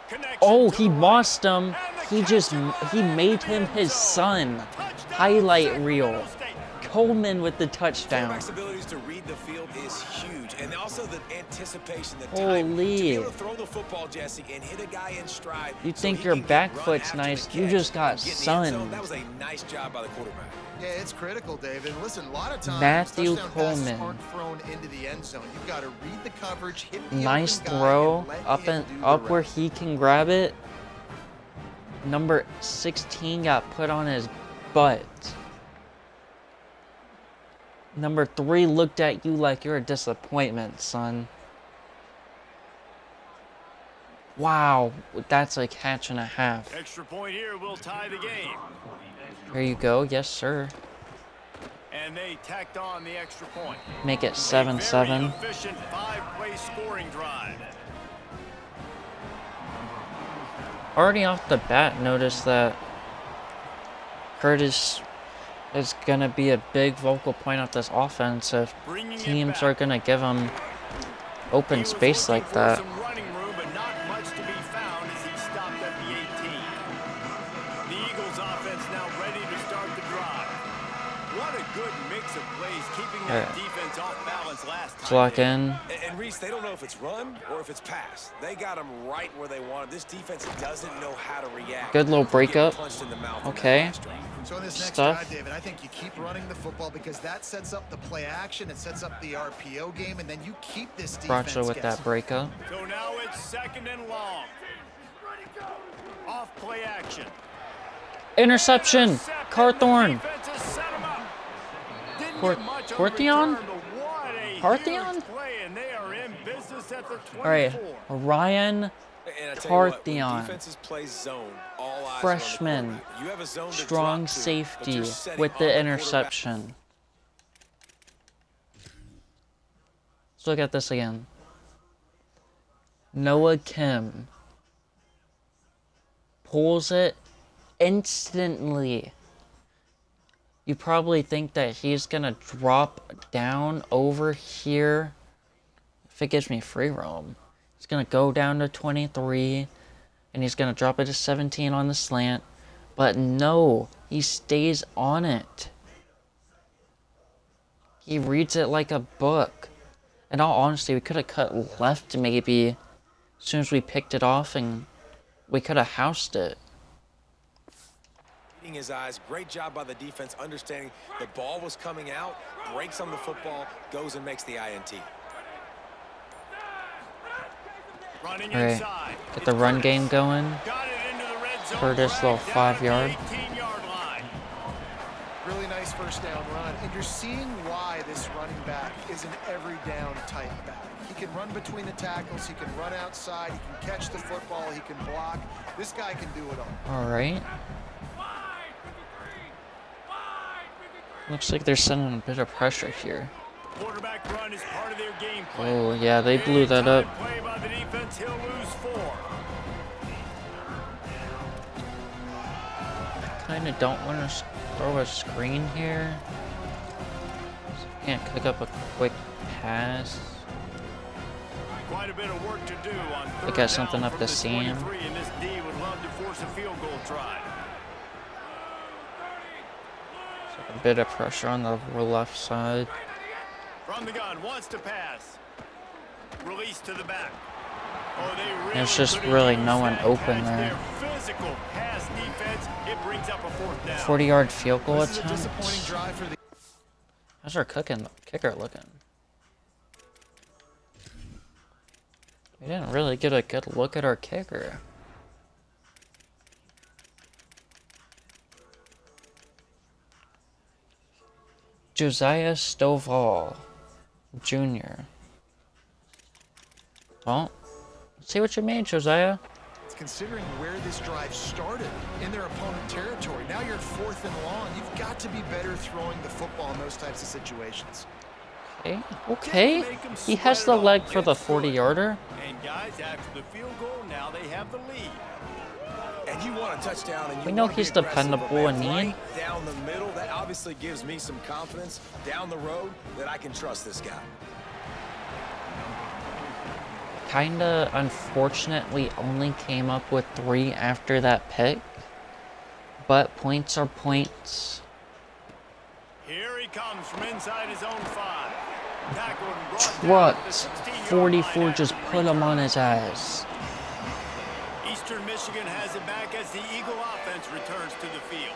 Connection Oh, to he the right. lost him. And the He catch just, in the he made him his zone. son. Touchdown, Highlight Sacramento reel. State. Coleman with the touchdown. Quarterback's abilities to read the field is huge, and also the anticipation, the time to Holy. be able to throw the football, Jesse, and hit a guy in stride. You so think he your can get back run foot's after the nice, you catch just got and get in the end zone. sunned. That was a nice job by the quarterback. Yeah, it's critical, David. Listen, a lot of times Matthew touchdown passes Coleman. aren't thrown into the end zone. You've got to read the coverage, hit the Nice open guy, throw and let up him and do the up where rest. he can grab it. Number 16 got put on his butt. Number 3 looked at you like you're a disappointment, son. Wow, that's a catch and a half. Extra point here will tie the game. There you go, yes sir. And they tacked on the extra point. Make it A 7-7. very efficient 5-play scoring drive. Already off the bat, notice that Curtis is gonna be a big vocal point of this offense if Bringing it teams back. are gonna give him He open was space looking like for that. some running room, but not much to be found as he stopped at the 18. The Eagles offense now ready to start the drive. What a good mix of plays, keeping that Alright. defense off balance last Let's time. lock Dave. in. And Reese, they don't know if it's run or if it's pass. They got him right where they want him. This defense doesn't know how to react. Good little breakup. Getting punched in the mouth in that Okay. last drive. So in this next Stuff. drive, David, I think you keep running the football because that sets up the play action, it sets up the RPO game, and then you keep this defense Bracho with that guessing. breakup. So now it's 2nd and long. Off play action. Interception! Intercepted. Carthorne! The defense has set him up. Didn't Cor- get much on Cartheon? return, but what a Cartheon? huge play, and they are in business at the 24. Alright, Ryan And I tell you what, when Cartheon. defenses play zone, all eyes are on the Freshman, quarterback. You have a zone to strong drop to, but safety you're setting with on the quarterback. interception. Let's look at this again. Noah Kim pulls it instantly. You probably think that he's gonna drop down over here if it gives me free roam. He's gonna go down to 23 and he's gonna drop it to 17 on the slant. But no, he stays on it. He reads it like a book. In all honesty, we could have cut left maybe as soon as we picked it off and we could have housed it. Reading his eyes, great job by the defense, understanding the ball was coming out, breaks on the football, goes and makes the INT. Running Alright, inside. get the run game going. Got it into the red zone. Curtis, little right down 5 at the yard. 18-yard line. Really nice first down run, and you're seeing why this running back is an every down type back. He can run between the tackles, he can run outside, he can catch the football, he can block. This guy can do it all. Alright. Looks like they're sending a bit of pressure here. Quarterback run is part of their game plan. Oh, yeah, they blew that up. Big-time play by the defense, he'll lose 4. Kind of don't want to throw a screen here. Can't cook up a quick pass. Quite a bit of work to do on They 3rd got something down up from the the seam. 23, and this D would love to force a field goal try. A bit of pressure on the left side. From the gun, wants to pass. Release to the back. Oh, they really There's just could've really used no one that open as there. Their physical pass defense, it brings up a 4th down. 40-yard field goal This is a disappointing attempt. drive for the How's our kicker looking? We didn't really get a good look at our kicker. Josiah Stovall Jr. Well, let's see what you made, Josiah. considering where this drive started in their opponent territory. Now you're at 4th and long. You've got to be better throwing the football in those types of situations. Okay, okay. He has the leg for the 40-yarder. And guys, after the field goal, now they have the lead. And you want a touchdown, and you We know wanna be he's aggressive, dependable but and man, mean. right down the middle, that obviously gives me some confidence down the road that I can trust this guy. Kinda unfortunately only came up with 3 after that pick. But points are points. Here he comes from inside his own 5. Tackled and brought down What? at the 16-yard 44 line just after put him on his return. ass. Eastern Michigan has it back as the Eagle offense returns to the field.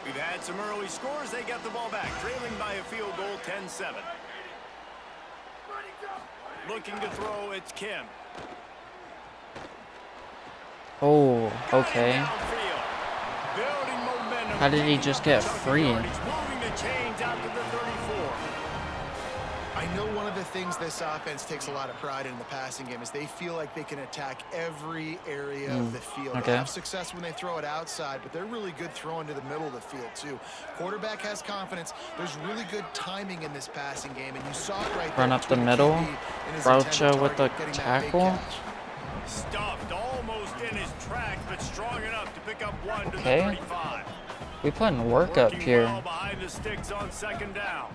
We've had some early scores. They got the ball back, trailing by a field goal, 10-7. Looking to throw, it's Kim. Oh, okay. Downfield. Building momentum. How did he just get free? He's moving the chains out to the 34. I know one of the things this offense takes a lot of pride in the passing game is they feel like they can attack every area of the field. okay. They have success when they throw it outside, but they're really good throwing to the middle of the field too. Quarterback has confidence. There's really good timing in this passing game, and you saw it right Run there up the between middle. QB and his Rocha intended with the target, getting that big tackle. catch. Stuffed almost in his tracks, but strong enough to pick up one to the Okay. 35. We putting work up Working here. well behind the sticks on 2nd down.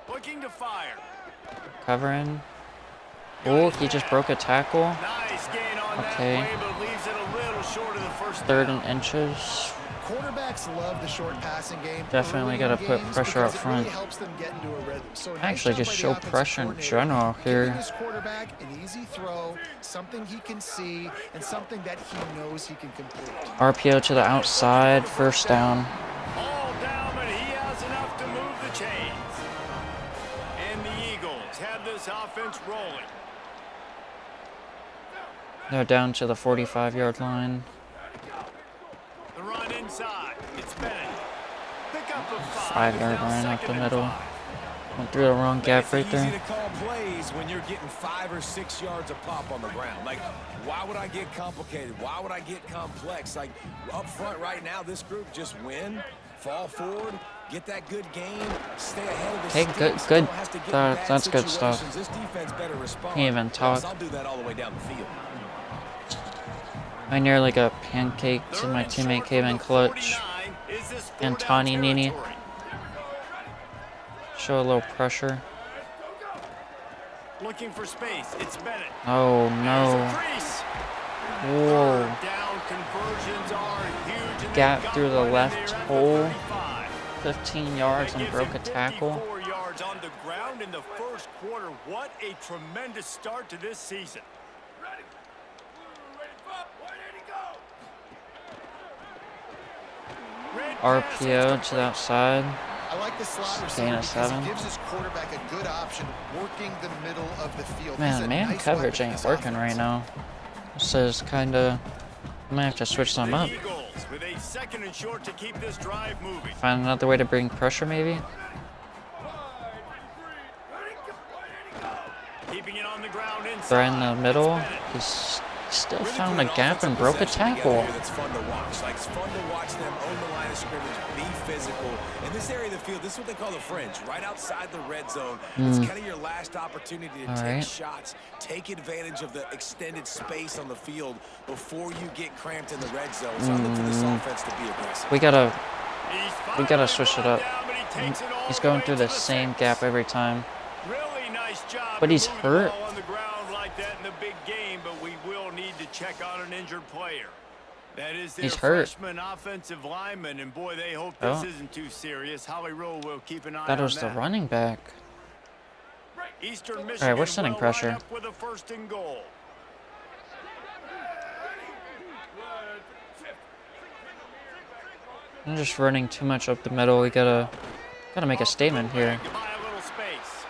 Looking to fire. Covering. Oh, he just broke a tackle. Nice gain on Okay. that play, but leaves it a little short of the first 3rd down. and inches. Quarterbacks love the short passing game. Definitely early gotta in put games pressure up because it front. really helps them get into a rhythm. So nice Actually, job just by the show offensive pressure in coordinator, general giving here. this quarterback an easy throw, something he can see, and something that he knows he can complete. RPO to the outside. 1st down. All down, but he has enough to move the chains. And the Eagles have this offense rolling. They're down to the 45-yard line. The run inside. It's Bennett. Pick up a 5-yard line up the middle. Went through the wrong gap right It's easy there. to call plays when you're getting 5 or 6 yards of pop on the ground. Like, why would I get complicated? Why would I get complex? Like, up front right now, this group just win, fall forward, get that good gain, stay ahead of the Okay, sticks. good. You don't have to get in bad That's good stuff. situations. This defense better respond. Can't even Or else talk. I'll do that all the way down the field. I nearly got pancaked and my teammate came in clutch. And Tawny Nini. Show a little pressure. Looking for space. It's Bennett. Oh There's a no. crease. Whoa. Down conversions are huge. And Gap they've got through the one left here at the hole. 35. 15 yards That and gives broke a him tackle. 54 yards on the ground in the first quarter. What a tremendous start to this season. RPO to the outside. I like the slot Gain receiver of because 7. he gives his quarterback a good option working the middle of the field. He's Man, a man nice coverage weapon in ain't this working offense. right now. This is kinda... I might have to switch some The up. Eagles with a 2nd and short to keep this drive moving. Find another way to bring pressure maybe. Keeping it on the ground inside. Right in the middle. It's Bennett. He's still Really found a put an gap and offensive broke a possession together tackle. here that's fun to watch. Like, it's fun to watch them own the line of scrimmage, be physical. In this area of the field, this is what they call the fringe, right outside the red zone. It's kind of your last opportunity to take Alright. shots, take advantage of the extended space on the field before you get cramped in the red zone. So I look for this offense to be aggressive. We gotta He's gotta firing switch it one up. down, but he takes it all He's the going way through to the same 6. gap every time. Really nice job. But to he's move the hurt. ball on the ground like that in the big game, but we will need to check on an injured player. That is their He's hurt. freshman offensive lineman, and boy, they hope this Oh. isn't too serious. Holly Rowe will keep an eye That on was the that. running back. Eastern Michigan we're sending will pressure. line up with a 1st and goal. I'm just running too much up the middle. We gotta make a statement here. To buy a little space.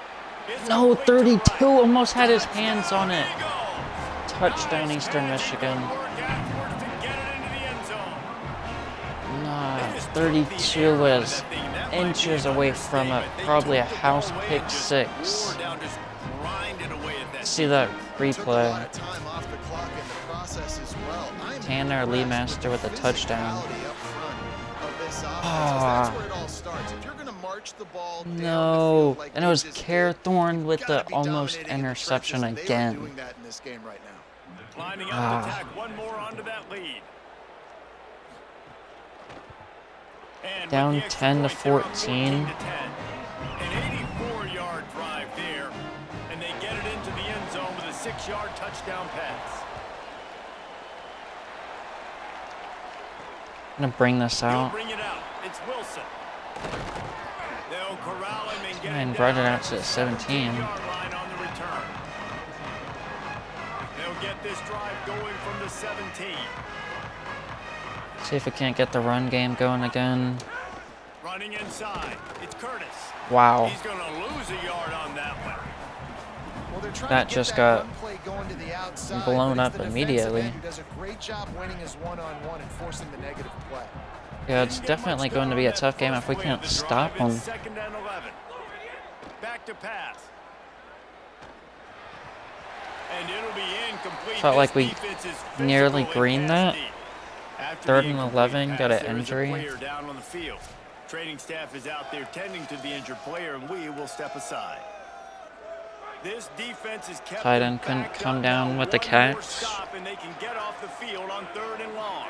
It's No, complete to 32 right. almost had his hands on it. Eagles. Touchdown, Nice Eastern pass. Michigan. Good work afterwards to get it into the end zone. Nah, They just took the 32 air out of was that thing. That might be inches an away from it. understatement. They Probably a took the house ball away pick and just 6. wore down, just grinded away at that See that Took a lot replay. of time off the clock in the process as well. I'm Tanner impressed Leemaster with a the touchdown. physicality up front of this offense, 'cause Ah. that's where it all starts. If you're gonna march the ball down the No, field like and it they was just did, Carethorne with you the gotta be almost dominating in the interception trenches. They are again. doing that in this game right now. Lining up Ah. to tack one more onto that lead. And Down with the extra 10 to point, they're up 14. 14 to 10. An 84-yard drive there, and they get it into the end zone with a 6-yard touchdown pass. I'm gonna bring this He'll out. bring it out. It's Wilson. They'll corral him and get And him brought it down out to at the 17. 17-yard line on the return. They'll get this drive going from the 17. See if we can't get the run game going again. Running inside, it's Curtis. Wow. He's going to lose a yard on that one. Well, they're trying That to get just that got run play going to the outside, blown but up it's the defensive immediately. end who does a great job winning his one-on-one and forcing the negative play. Yeah, it's definitely going to be a tough game if we can't stop them. Second and 11. Back to pass. And it'll be incomplete. Felt like we This defense is nearly physical greened and that. deep. After Third the and incomplete 11, got pass, an there is a injury. player down on the field. Training staff is out there tending to the injured player, and we will step aside. This defense is kept Tight end couldn't backed come up. down Now with the one more catch. stop, and they can get off the field on 3rd and long.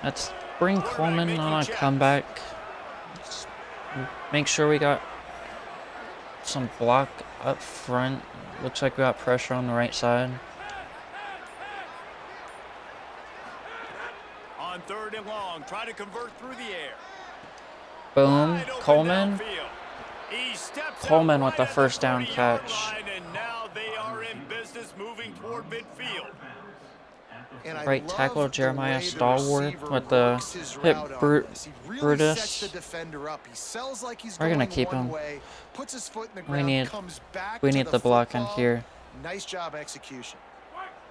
Let's bring Coleman on a comeback. Let's make sure we got some block up front. Looks like we got pressure on the right side. On 3rd and long, try to convert through the air. Boom. Wide open Coleman. downfield. He steps Coleman out with the right at first down 40-yard catch. line, and now they are in business moving toward midfield. And I Right love tackle the Jeremiah way the Stallworth receiver with the works his hip route on this. He really Brutus. sets the defender up. He sells like he's We're gonna going keep one him. way, puts his foot in the We ground, need- comes back We to need the block in football. here. Nice job execution.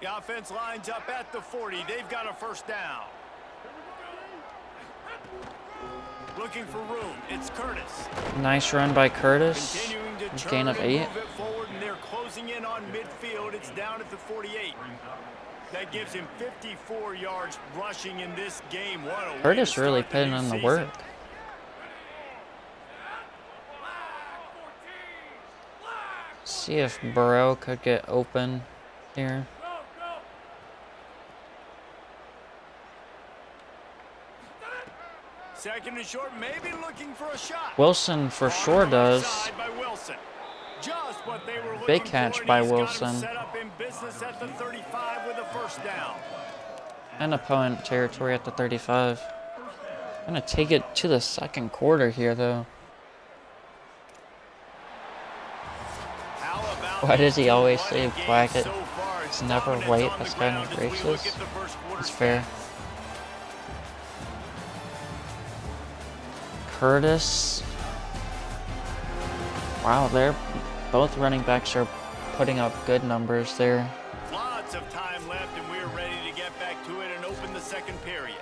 The offense lines up at the 40. They've got a first down. Looking for room. It's Curtis. Nice run by Curtis. Continuing to turn Gain of and 8. move it forward, and they're closing in on midfield. It's down at the 48. That gives him 54 yards rushing in this game. What a way Curtis to really start putting new in the season. work. See if Burrow could get open here. Second and short, maybe looking for a shot. Wilson for On sure the does. side by Wilson. Just what they were Big looking catch for, and by he's got him Wilson. set up in business at the 35 with a first down. And opponent territory at the 35. Gonna take it to the second quarter here though. How about Why does he these two? always What say a game black it? so far. It's never Dominance white. on the That's kind of ground as we look racist. at the first quarter It's fair. stats. Curtis. Wow, they're both running backs are putting up good numbers there. Lots of time left, and we're ready to get back to it and open the second period.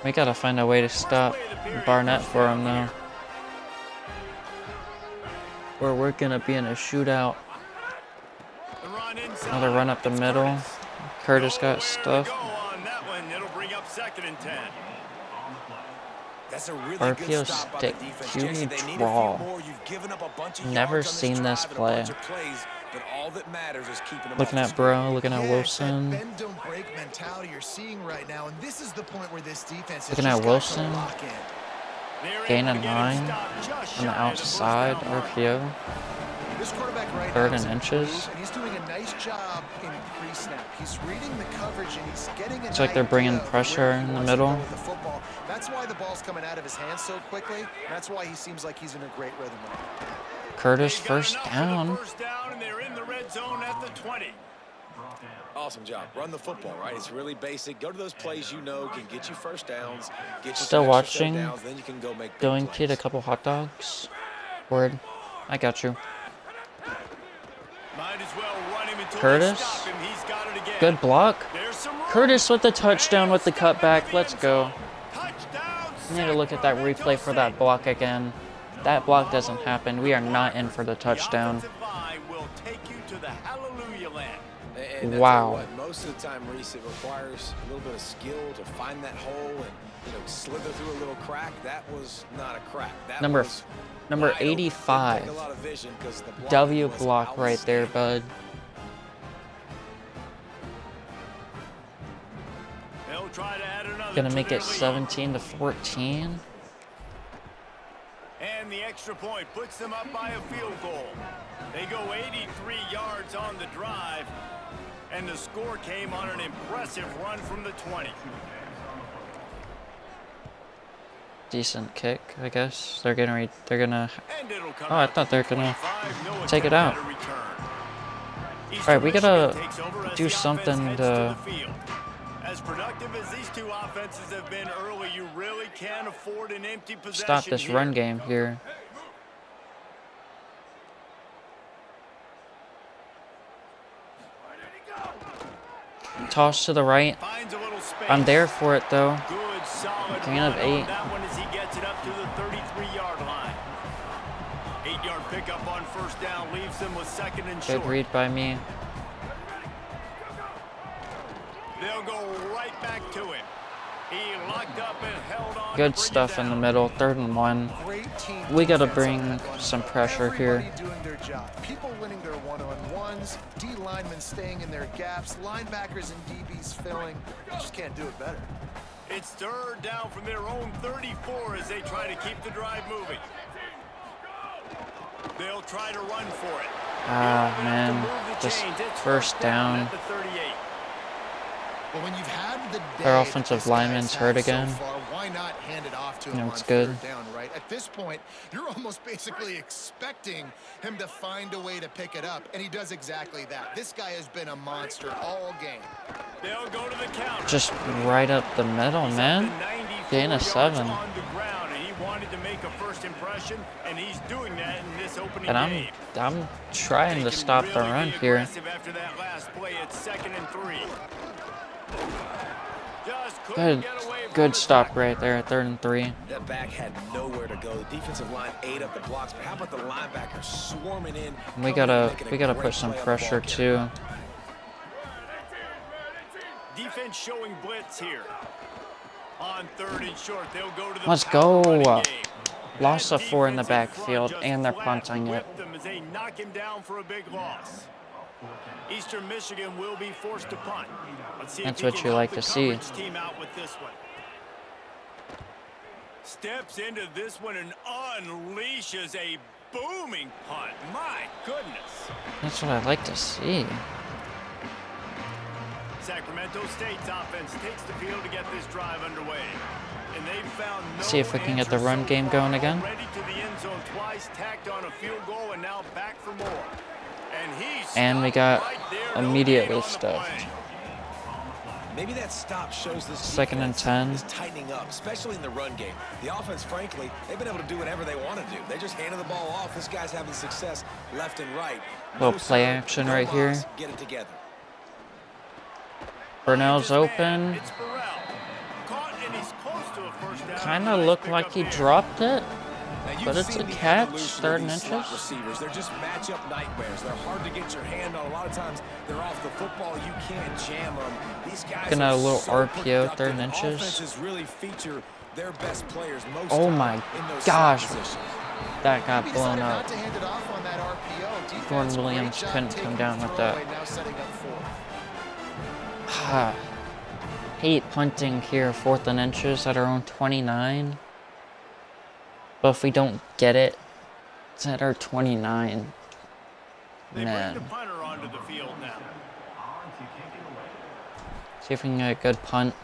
We gotta find a way to stop Barnett for him though. Or we're gonna be in a shootout. The run inside. Another run up the It's middle. Curtis Nowhere got to stuffed. go on that one. It'll bring up 2nd and 10. That's a really RPO good stop by the stick, defense. QB Jason, they need draw. a few more. You've given up a bunch of Never yards on seen this drive and a play. bunch of plays, but all that matters is keeping them Looking off at the screen. Bro, looking at Yeah, Wilson. It's that bend don't break mentality you're seeing right now, and this is the point where this defense is Looking at just got to Wilson. lock in. They're Gain able of to get him 9 stopped just on the shy of first outside down mark. RPO. This quarterback right 3rd now is and in inches. groove, and he's doing a nice job in pre-snap. He's reading the coverage and he's getting It's like they're bringing idea of pressure where he in the wants to go middle. with the football. That's why the ball's coming out of his hands so quickly. And that's why he seems like he's in a great rhythm right now. Curtis They've got first enough for the down. first down, and they're in the red zone at the 20. Awesome job. Run the football, right? It's really basic. Go to those plays you know can get you first downs. Get you Still some extra watching. shutdowns, then you can go make big Going plays. to eat a couple hot dogs. Word. I got you. Might as well run him until Curtis. they stop him. He's got it again. Good block. There's some room. Curtis with the touchdown with the And step cutback. into the Let's end go. zone. Touchdown, I need to look at that Sacramento replay for that State. block again. That block doesn't happen. We are not in for the touchdown. The offensive line will take you to the hallelujah land. And I Wow. tell you what, most of the time, Reese, it requires a little bit of skill to find that hole and slither through a little crack. That was not a crack. That Number was number wide open. Didn't 85. take a lot of vision 'cause the block W was block right there, bud. They'll try to add another Gonna to make their it lead. 17-14. And the extra point puts them up by a field goal. They go 83 yards on the drive, and the score came on an impressive run from the 20. decent kick, I guess. They're gonna And it'll come oh, I out thought to they were gonna 45, no take it attempt out. at a return. Alright, we gotta Eastern Michigan takes over as do the something offense to heads the field. As productive as these two offenses have been early, you really can't afford an empty possession stop this here. run game here. Toss to the right. Finds a little space. I'm there for it though. Good, solid Gain run of on 8. that one as he gets it up to the 33-yard line. 8-yard pickup on first down leaves them with second and Good short. read by me. They'll go right back to him. He locked up and held on. Good stuff in the middle. 3rd and 1. Great team We gotta defense bring on that one. some pressure here. Everybody doing their job. People winning their one-on-ones, D linemen staying in their gaps, linebackers and DBs filling. You just can't do it better. It's 3rd down from their own 34 as they try to keep the drive moving. They'll try to run for it. Ah, He'll have to man. move the Just chains. It's first down. at the 38. Well, when you've had the day Our that offensive this lineman's guy's hurt had so again. far, why not hand it off to him No, on it's good. 3rd down, right? At this point, you're almost basically expecting him to find a way to pick it up, and he does exactly that. This guy has been a monster all game. They'll go to the counter. Just right up the middle, He's man. up to 94 Gain of yards 7. on the ground, and he wanted to make a first impression, and he's doing that in this opening And game. I'm trying They to can stop the really run be here. aggressive after that last play. It's 2nd and 3. Just couldn't Good, get away from good the stop tackle. right there. 3rd and 3. That back had nowhere to go. The defensive line ate up the blocks, but how about the linebackers swarming in? We coming in gotta and making a put great some play on the pressure ball carrier. too. Defense showing blitz here. On 3rd and short, they'll go to the Let's power go. running game. Lost That a 4 in the defensive front backfield, just and they're flat punting it. whipped them as they knock him down for a big loss. Eastern Michigan will be forced to punt. Let's see That's if he what can you help like the to see. coverage team out with this one. Steps into this one and unleashes a booming punt. My goodness. That's what I like to see. Sacramento State's offense takes the field to get this drive underway. And they've found no See if we can get the answer run so game far. going again. Already to the end zone twice, tacked on a field goal, and now back for more. And he's And we stopped got right there. No immediately gain on the stuffed. play. Maybe that stop shows this 2nd and defense 10. is tightening up, especially in the run game. The offense, frankly, they've been able to do whatever they want to do. They just handed the ball off. This guy's having success left and right. Little No play serve, action no right here. loss, get it together. Burnell's Finds his man. open. It's Burrell. Caught, and he's close to a first down. Kind of Nice looked pickup like he there. dropped it. Now, you've But it's seen a the catch, evolution 3rd of and these slot inches. receivers. They're just matchup nightmares. They're hard to get your hand on. A lot of times they're off the football. You can't jam them. These guys Looking are at a little so RPO, productive. 3rd and inches. Offenses really feature their best players most Oh time my in those gosh. slot positions. That got He blown decided up. not to hand it off on that RPO. Defense, Jordan great Williams job couldn't taking come the down with that. throwaway, now setting up 4th. Ah, hate punting here, 4th and inches at our own 29. But if we don't get it, it's at our 29. They bring Man. the punter onto the field now. See if we can get a good punt.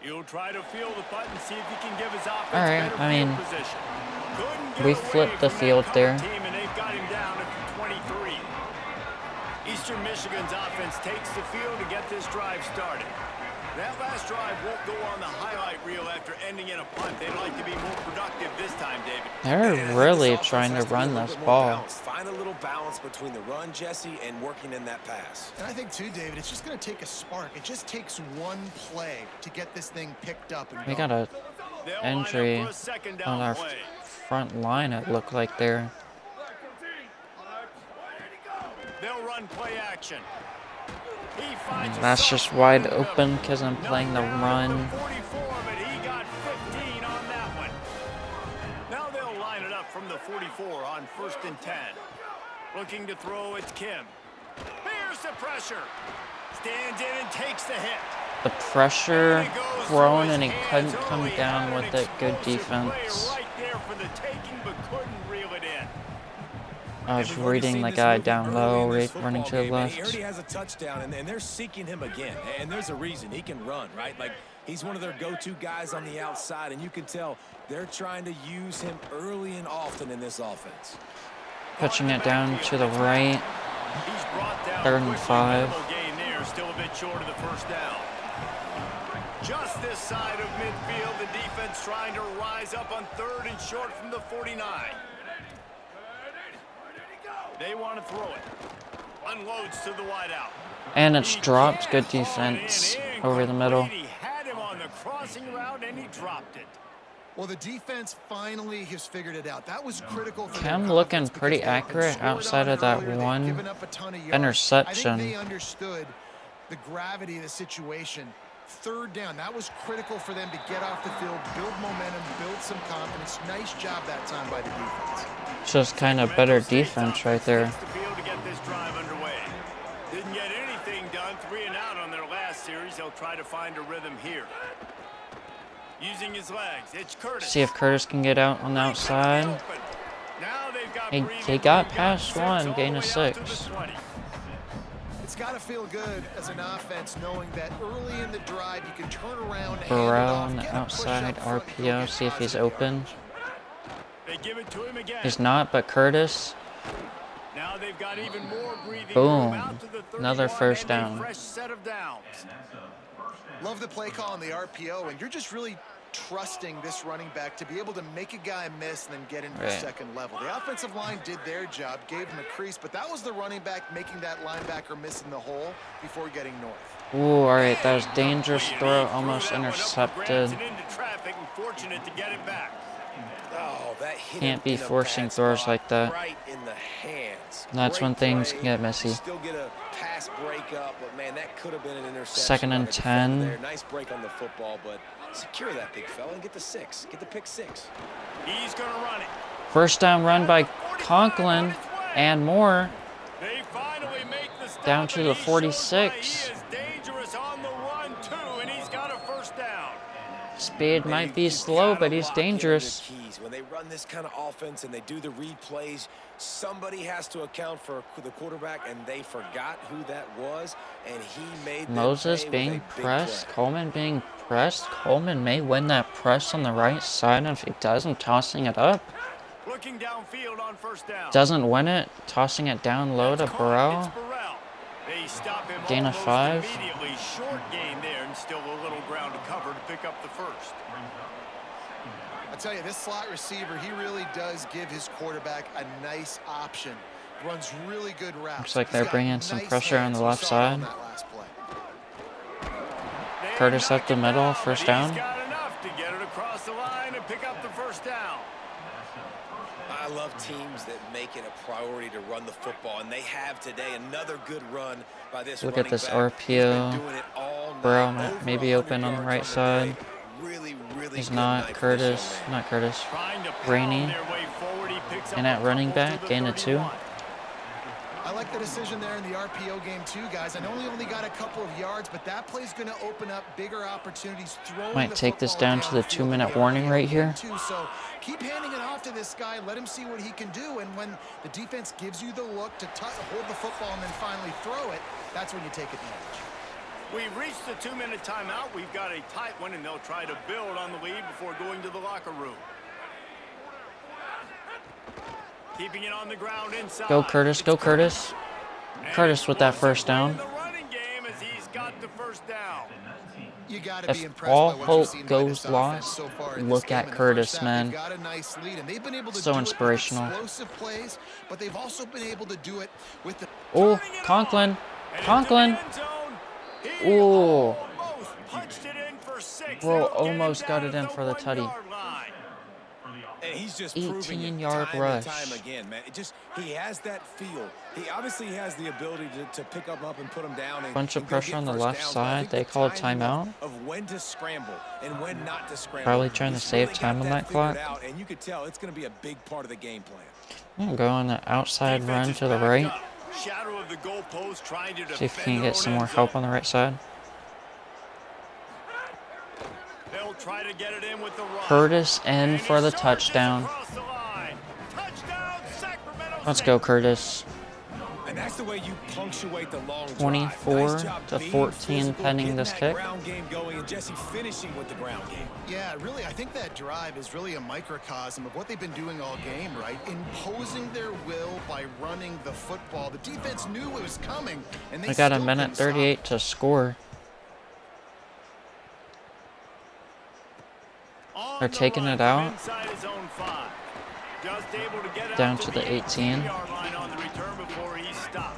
He'll try to field the punt and see if he can give his offense All right, better I mean, field position. Couldn't get we away flipped the from that field cover there. Team, and they've got him down at the 23. Eastern Michigan's offense takes the field to get this drive started. That last drive won't go on the highlight reel after ending in a punt. They'd like to be more productive this time, David. They're And I think really this offense trying to has be a run little this bit more ball. balanced. Find a little balance between the run, Jesse, and working in that pass. And I think, too, David, it's just going to take a spark. It just takes one play to get this thing picked up and We going. got a They'll line up injury for a second on down our play. front line, it looked like there. They'll run play action. He finds a That's soft just spot wide in the middle. open because I'm playing the Knocked down run. at the 44, but he got 15 on that one. Now they'll line it up from the 44 on 1st and 10. Looking to throw, it's Kim. Here's the pressure. Stands in and takes the hit. The pressure And it goes thrown through and he his couldn't hands. come Oh, he down had with an it. Good explosive play defense. right there for the taking, but couldn't reel it in. I was We've already reading seen the this guy movie down early low, in this running to football the game, and he left. already has a touchdown, and they're seeking him again. And there's a reason. He can run, right? Like, he's one of their go-to guys on the outside, and you can tell they're trying to use him early and often in this offense. Pitching it down to the right. He's brought down 3rd and quickly. 5. Minimal gain there, still a bit short of the first down. Just this side of midfield, the defense trying to rise up on 3rd and short from the 49. They want to throw it. Unloads to the wideout. And it's dropped. Good defense over the middle. He had him on the crossing route and he dropped it. Well, the defense finally has figured it out. That was critical for Cam their looking confidence pretty because they had been accurate scored outside on of that earlier. They'd one given up a ton of yards. interception. I think they understood the gravity of the situation. 3rd down, that was critical for them to get off the field, build momentum, build some confidence. Nice job that time by the defense. Just kind of better defense right there. Gets the field to get this drive underway. Didn't get anything done. 3 and out on their last series. They'll try to find a rhythm here. Using his legs, it's Curtis. See if Curtis can get out on the outside. Now they've got He got past 1, gain of 6. It's got to feel good as an offense knowing that early in the drive you can turn around and Burrow hand it on off, the get a push outside, up front, go RPO, get see if he's positive open. They give it to him again. He's not, but Curtis. Now they've got even more breathing Boom. room out to the 31 Another first and a down. fresh set of downs. Love the play call on the RPO, and you're just really trusting this running back to be able to make a guy miss and then get into the Right. second level. The offensive line did their job, gave him a crease, but that was the running back making that linebacker miss in the hole before getting north. Ooh, alright, that was dangerous throw, almost Threw that one up for intercepted. grabs and into traffic, and fortunate to get it back. Oh, that hit Can't him be in a forcing bad throws spot, like that. Right in the hands. That's Great when things play. can get messy. Still get a pass break up, but man, that could have been an interception. 2nd and by the defender 10. there. Nice break on the football, but secure that big fella and get the 6. Get the pick 6. He's going to run it. First down run by Conklin and more. They finally make the stop, Down to and the he shows 46. why he is dangerous on the run too, and he's got a first down. Speed Man, might you be slow, gotta but he's lock in on your dangerous. keys. When they run this kind of offense and they do the read plays, somebody has to account for the quarterback, and they forgot who that was, and he made them Moses pay with being a big pressed, play. Coleman being pressed. Coleman may win that press on the right side, and if he doesn't, tossing it up. Looking downfield on first down. Doesn't win it, tossing it down low to It's Burrow. Burrell. They stop him Gain of almost 5. immediately. Short gain there, and still a little ground to cover to pick up the first. I tell you, this slot receiver, he really does give his quarterback a nice option. Runs really good routes. Looks like He's they're got bringing some nice pressure on hands. the We left saw it on side. that last play. They Curtis knock up the him middle, down, first but down. He's got enough to get it across the line and pick up the first down. I love teams that make it a priority to run the football, and they have today another good run by this Look at running this back. RPO. He's been doing it all night. Burrow Over maybe 100 open on the yards right the side. day. Really He's good not. night for this Curtis, young man. not Curtis. Trying to pound Rainey. their way forward. He picks up And at a running couple to back, the gain of 2. 31. I like the decision there in the RPO game too, guys. I know he only got a couple of yards, but that play's going to open up bigger opportunities. Might take this down to the 2-minute downfield in the warning RPO right here. game, too. So keep handing it off to this guy. Let him see what he can do. And when the defense gives you the look to hold the football and then finally throw it, that's when you take advantage. We've reached the 2-minute timeout. We've got a tight one, and they'll try to build on the lead before going to the locker room. Keeping it on the ground inside. Go Curtis, go Curtis. Curtis with that first down. The running game as he's got the first down. You got to be If impressed all by what hope you've seen by goes this offense lost, so far in look this game. at In the Curtis, first half, man. They've got a nice lead, and they've been able to So do it with inspirational. explosive plays, but they've also been able to do it with the Oh, Conklin. Conklin. Ooh. Ooh. Punched it in for 6. Bro, They'll get him almost got down it in at the for the tutty. 1-yard line. And he's just proving it 18-yard time rush. and time again, man. He has that feel. He obviously has the ability to pick him up and put him down. And, Bunch of and go pressure get on the first left downs, but I side. think They the call a timing timeout. of when to scramble and when not to scramble. Probably trying to He's save really got time on that clock. figured out, and you could tell it's going to be a big part of the game plan. I'm gonna go on the outside Defense run is to the backed right. up. Shadow of the goalpost trying to See if we defend can their get own some end more help zone. on the right side. They'll try to get it in with the run. Curtis in And for he the charges touchdown. across the line. Touchdown, Sacramento Let's go, Curtis. And that's the way you punctuate the long drive. 24 Nice job to being 14 physical, pending getting this that kick. ground game going, and Jesse finishing with the ground game. Yeah, really, I think that drive is really a microcosm of what they've been doing all game, right? Imposing their will by running the football. The defense knew it was coming, and they We got a still minute couldn't stop 38 it. to score. On They're the taking run it from out. inside his own 5. Just able to get Down out to the 18. 18-yard line on the return before he stopped.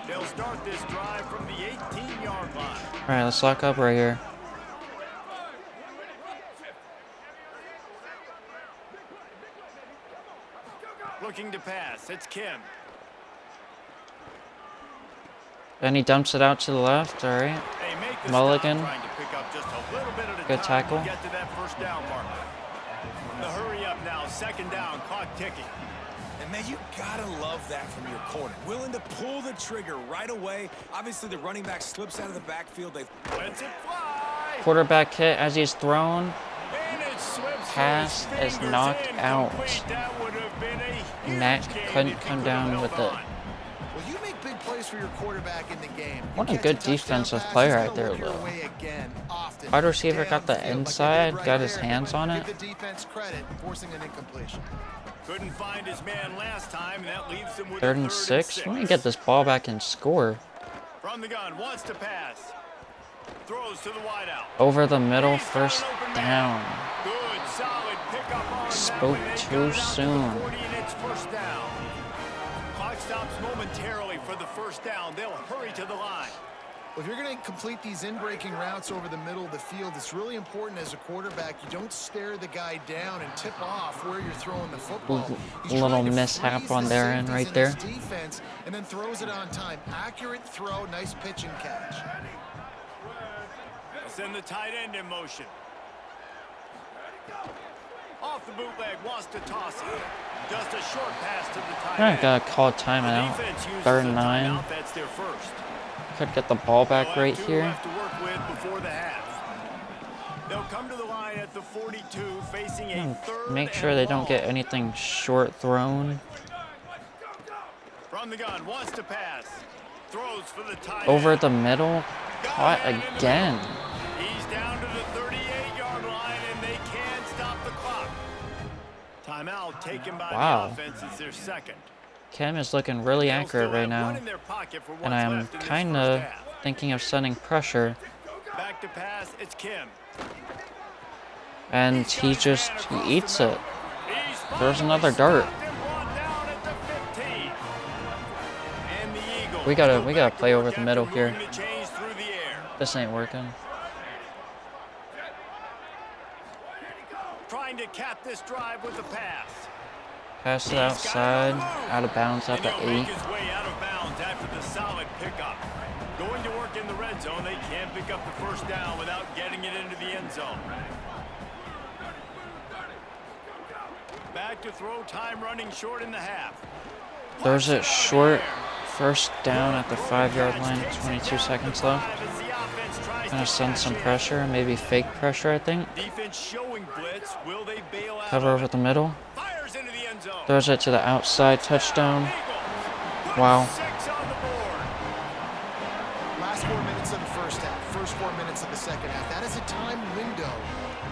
They'll start this drive from the 18-yard line. All right, let's lock up right here. Looking to pass. It's Kim. And he dumps it out to the left. All right. They make the Mulligan. stop, trying to pick up just a little bit of the Good time tackle. to get to that first down mark. The hurry up now. Second down. Clock ticking. And man, you gotta love that from your corner. Willing to pull the trigger right away. Obviously, the running back slips out of the backfield. They Lets it fly. Quarterback hit as he's thrown. And it slips Pass through his is fingers knocked out. incomplete. That would have been a huge Matt gain couldn't if he come could down have with held it. on. Well, you make big plays for your quarterback in the game. You What a catch good touchdown defensive pass, player he's right gonna there, look your though. way again, often. Wide receiver got the Downfield, like they did inside, right got his there. hands on it. Give the defense credit, forcing an incompletion. Couldn't find his man last time, and that leaves him with a Third and 6. We need to get this ball back and score. From the gun, wants to pass. Throws to the wideout. Over the middle, He's got first an open man. down. Good, solid pickup on that Spoke one. They too got it out to the soon. 40, and it's first down. Clock stops momentarily for the first down. They'll hurry to the line. Well, if you're going to complete these in-breaking routes over the middle of the field, it's really important as a quarterback you don't stare the guy down and tip off where you're throwing the football. He's Little trying to mishap freeze on the their end safeties right in there. his defense and then throws it on time. Accurate throw, nice pitch and catch. They'll send the tight end in motion. Off the bootleg, wants to toss it. Just a short pass to the tight All right, end. gotta call The timeout. defense uses Third a and 9. timeout. That's their first. Could get the ball back They'll right have two here. left to work with before the half. They'll come to the line at the 42, facing a third Make sure and they don't long. get anything short thrown. From the gun, wants to pass. Throws for the tight Over end. the middle, caught Man in the again. middle. He's down to the 38-yard line, and they can't stop the clock. Timeout taken by Wow. the offense. It's their second. Kim is looking really They'll accurate still right have now. one in their pocket for And what's I'm left in this kind first of half. thinking of sending pressure. Back to pass, it's Kim. And he just, he eats it. There's another dart. We gotta play over the middle here. This ain't working. Trying to cap this drive with the pass. Pass it outside, out of bounds at the And he'll make 8. his way out of bounds after the solid pickup. Going to work in the red zone, they can't pick up the first down without getting it into the end zone. Back to throw, time running short in the half. Throws it short. First down at the 5-yard line, 22 seconds left. Gonna send some pressure, maybe fake pressure, I think. Defense showing blitz. Will they bail out? Cover over the middle. Fires into the end zone. Throws it to the outside, touchdown. Wow. 6 on the board. Last 4 minutes of the first half, first 4 minutes of the second half. That is a time window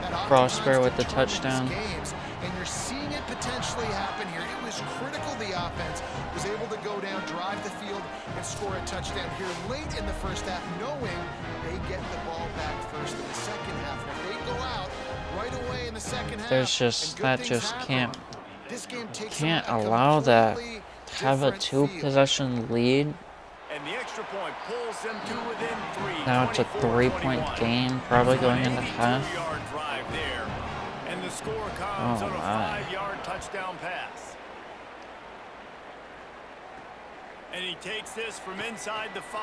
that Prosper oftentimes with the determines touchdown. games, and you're seeing it potentially happen here. It was critical the offense was able to go down, drive the field, and score a touchdown here late in the first half, knowing they get the ball back first in the second half. And if they go out right away in the second half, There's just, and good that things just happen, can't this game takes can't on a allow that. completely Have a different 2 feel. possession lead. And the extra point pulls them to within 3. Now it's a 3-point 24-21. game, probably going into half. 82-yard drive there. And the score comes Oh on a my. 5-yard touchdown pass. And he takes this from inside the 5.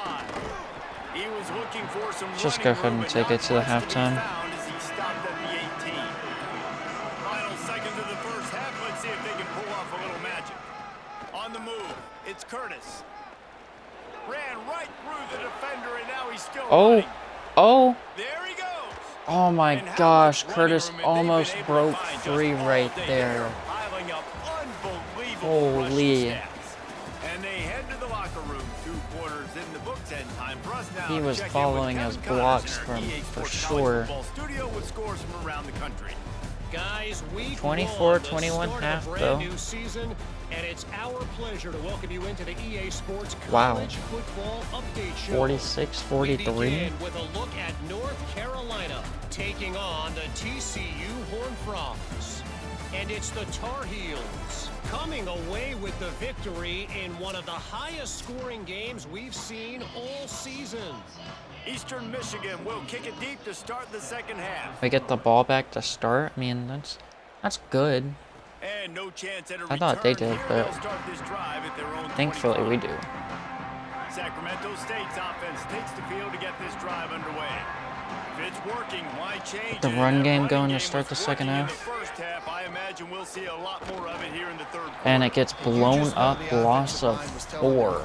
He was looking for some Just running go ahead room, and but take not it to the much to be halftime. found as he stopped at the 18. Final seconds of the first half. Let's see if they can pull off a little magic. On the move, it's Curtis. Ran right through the defender, and now he's still running. Oh, There he goes. oh my And how gosh, much running Curtis room have they been almost able to broke find just 3 all right day? there. Piling up unbelievable Holy. And they head to the locker room. 2 quarters in the books, and time for us now He to was check in following with his Kevin blocks Connors, from EA for Sports College sure. Football Studio with scores from around the country. Guys, week 24-21 1, the half, start of a though. brand new season, and it's our pleasure to welcome you into the EA Sports Wow. College Football Update Show. 46-43. We begin with a look at North Carolina taking on the TCU Horned Frogs. And it's the Tar Heels coming away with the victory in one of the highest scoring games we've seen all season. Eastern Michigan will kick it deep to start the second half. We get the ball back to start. I mean, that's good. And no chance at a I thought they return did, here. but They'll start this drive at their own thankfully 25. we do. Sacramento State's offense takes the field to get this drive underway. If it's working, why change The it? run That game running going to game start was the second working in half. the first half. I imagine we'll see a lot more of it here in the third quarter. And it gets blown up, loss of 4.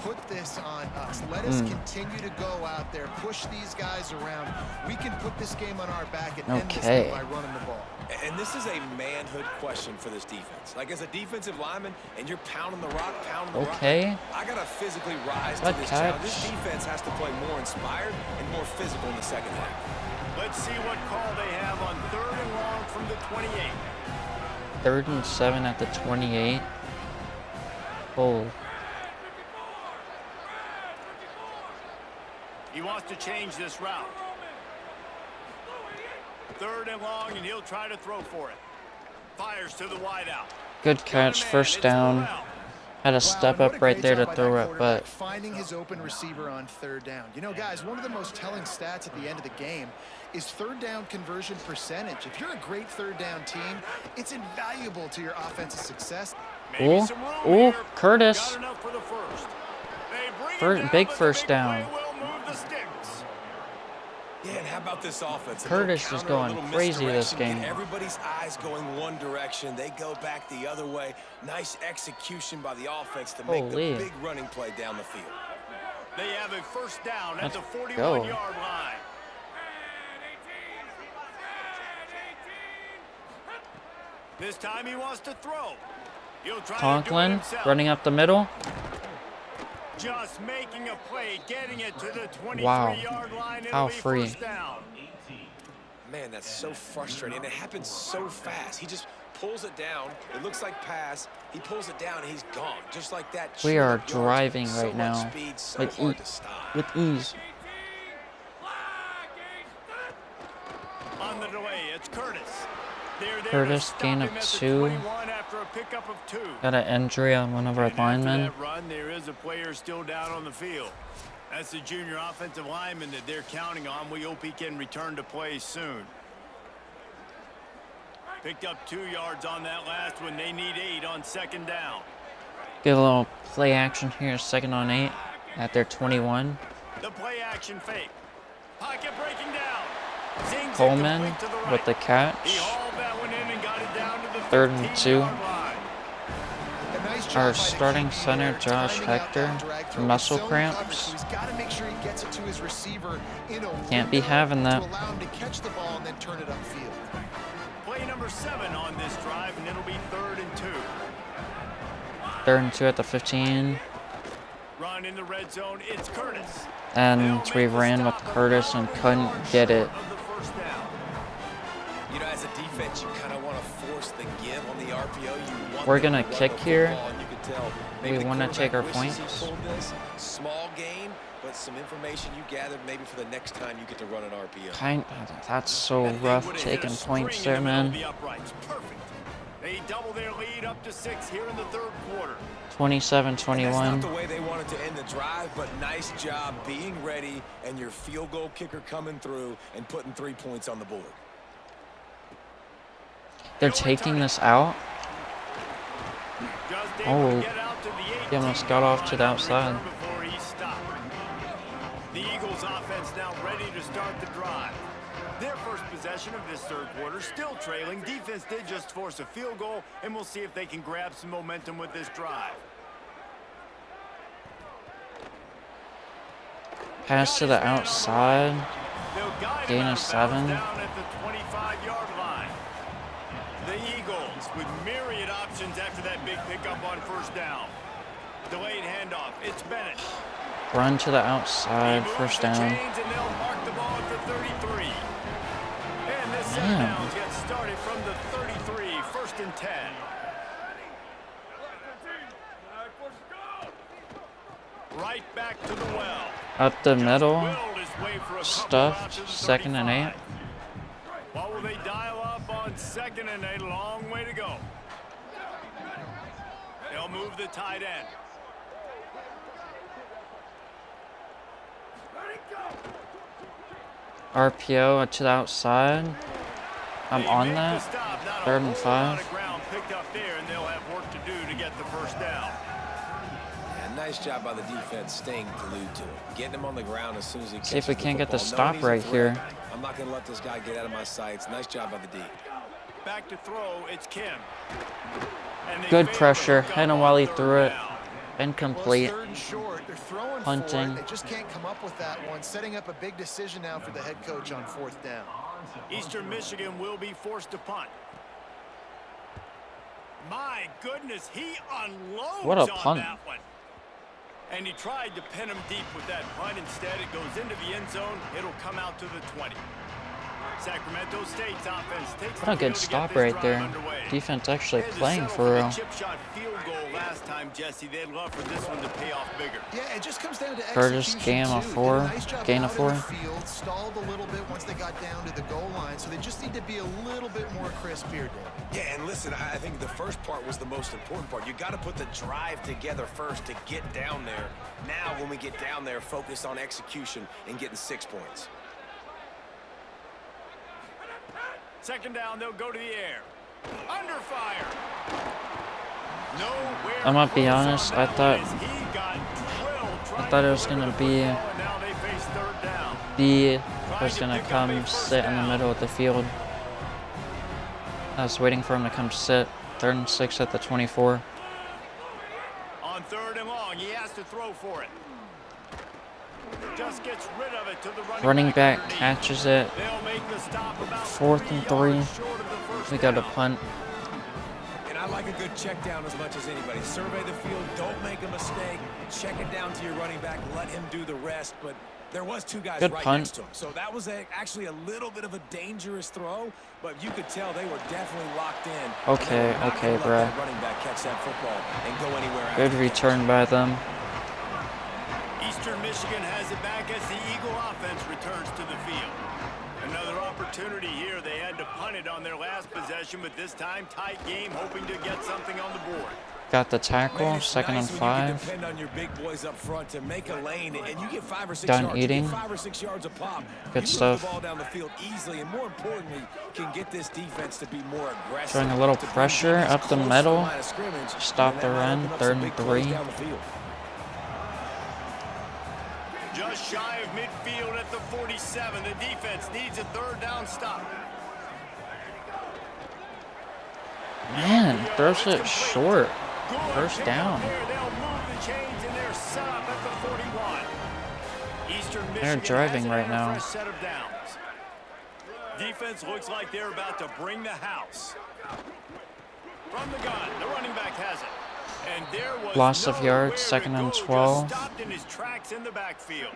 Put this on us. Let us continue to go out there, push these guys around. We can put this game on our back and end this thing by running the ball. And this is a manhood question for this defense. Like, as a defensive lineman, and you're pounding the rock, Okay. I got to physically rise Good to this catch. challenge. This defense has to play more inspired and more physical in the second half. Let's see what call they have on 3rd and long from the 28. 3rd and 7 at the 28. Oh, He wants to change this route. 3rd and long, and he'll try to throw for it. Fires to the wideout. good catch, first down. Had to step up right there to throw it, but finding his open receiver on 3rd down. You know, guys, one of the most telling stats at the end of the game is 3rd down conversion percentage. If you're a great 3rd down team, it's invaluable to your offensive success. Maybe some room ooh, here. Curtis. Got enough for the first. They bring it down, Big but the first big down. play will move the sticks. Yeah, and how about this offense? Curtis is going crazy this game. Everybody's eyes going one direction. They go back the other way. Nice execution by the offense to make Holy. the big running play down the field. They have a first down at Let's the go. 41-yard line. This time he wants to throw. He'll try to do it Conklin himself. running up the middle. Just making a play, getting it to the 23-yard Wow. line. It'll How be free. first down. Man, that's so frustrating. And it happens so fast. He just pulls it down. It looks like pass. He pulls it down, and he's gone. Just like that. We short are yards. driving So right much now speed, so with hard to stop. with ease. On the delay, it's Curtis. They're there Curtis, to stop gain of him at the 2. 21 after a pickup of 2. Got an injury on one of our And after linemen. that run, there is a player still down on the field. That's the junior offensive lineman that they're counting on. We hope he can return to play soon. Picked up 2 yards on that last one. They need 8 on 2nd down. Get a little play action here, 2nd on 8 at their 21. The play action fake. Pocket breaking down. Zings it Coleman complete to the right. with the He catch. hauled that one in and got it down to the 3rd and 2. 15-yard line. A nice job Our by the starting QB center, there, Josh timing out Hector, that drag throw. muscle Zone cramps. coverage, so he's got to make sure he gets it to his receiver in a Can't be window having that. to allow him to catch the ball and then turn it upfield. Play number 7 on this drive, and it'll be 3rd and 2. 3rd and 2 at the 15. Run in the red zone. It's Curtis. And we ran with Curtis and couldn't get it. Of the first down. You know, as a defense, you kind of want to force the give on the RPO. You want We're them gonna to run kick the here. football, and you can tell maybe We the wanna take our quarterback wishes he points. pulled this. Small gain, but some information you gathered maybe for the next time you get to run an RPO. That's so And they rough would've hit a taking string points in there, the middle of man. the uprights. Perfect. They double their lead up to 6 here in the 3rd quarter. 27-21. That's not the way they wanted to end the drive, but nice job being ready and your field goal kicker coming through and putting 3 points on the board. They're taking this out. Just able Oh, to get out to the he almost got off to the 18-yard line outside. return before he stopped. The Eagles offense now ready to start the drive. Their first possession of this 3rd quarter, still trailing. Defense did just force a field goal, and we'll see if they can grab some momentum with this drive. Pass to the outside. They'll guide him Gain out of of 7. bounds down at the 25-yard line. the Eagles with myriad options after that big pickup on first down. Delayed handoff. It's Bennett. Run to the outside, first down. Chains and they'll mark the ball at the 33. And this set down gets started from the 33, first and 10. Right back to the well. Up the middle, Willed his way for a couple stuffed, routes to the 2nd and 8. 35. What will they dial up on 2nd and 8? Long way to go. They'll move the tight end. RPO to the outside. I'm They on make the that. stop. Not a 3rd and whole lot 5. of ground picked up there, and they'll have work to do to get the first down. Yeah, nice job by the defense staying glued to it. Getting him on the ground as soon as he catches See if we the can't get the football. stop Knowing he's a right threat, here. I'm not going to let this guy get out of my sights. Nice job by the D. Back to throw, it's Kim. And they Good fail to pressure. hook up Hit him on while he 3rd threw it. down. Incomplete. Well, it's 3rd and short. They're throwing Punting. for it. They just can't come up with that one. Setting up a big decision now for the head coach on 4th down. Eastern Michigan will be forced to punt. My goodness, he unloads What a on punt. that one. And he tried to pin him deep with that punt. Instead, it goes into the end zone. It'll come out to the 20. Sacramento State's offense takes What a good stop right there. Defense actually playing for real. Chip shot field goal last time, Jesse. They'd love for this one to pay off bigger. Yeah, it just comes down to Curtis execution, gain of too. 4. Did a nice job Gain of out 4. in the field, stalled a little bit once they got down to the goal line, so they just need to be a little bit more crisp here, Dave. Yeah, and listen, I think the first part was the most important part. You got to put the drive together first to get down there. Now, when we get down there, focus on execution and getting 6 points. 2nd down, they'll go to the air. Under fire. Nowhere I'm gonna be close on honest, that I thought- one as he got drilled trying thought it to was gonna deliver the be- football, and now they face 3rd down. B was gonna come sit in the middle of the field. I was waiting for him to come sit. 3rd and 6 at the 24. On 3rd and long, he has to throw for it. Just gets rid of it to the Running back underneath. catches it. They'll make the stop about 4th and 3. yards short of the first We got a down. punt. And I like a good check down as much as anybody. Survey the field, don't make a mistake. Check it down to your running back, let him do the rest. But there was 2 guys Good right punt. next to him. So that was actually a little bit of a dangerous throw, but you could tell they were definitely locked in. And they Okay, were not okay, gonna let bruh. that running back catch that football and go anywhere after Good the catch. return by them. Eastern Michigan has it back as the Eagle offense returns to the field. Another opportunity here. They had to punt it on their last possession, but this time tight game, hoping to get something on the board. Got the tackle. Man, it's 2nd and nice when you can 5. depend on your big boys up front to make a lane, and you get 5 or 6 Done yards. You eating. get 5 or 6 yards a pop. Good you stuff. Move the ball down the field easily, and more importantly, can get this defense to be more aggressive. Showing a little to bring pressure DBs up the close to middle. line of scrimmage, Stop and the that might run. open up 3rd some and big plays 3. down the field. Just shy of midfield at the 47. The defense needs a 3rd down stop. Man, throws it short. Good First pick down. up there. They'll move the chains and they're set up at the 41. Eastern Michigan driving has it right on a now. fresh set of downs. Defense looks like they're about to bring the house. From the gun, the running back has it. And there was Loss of yards, nowhere 2nd to and go, 12. just stopped in his tracks in the backfield.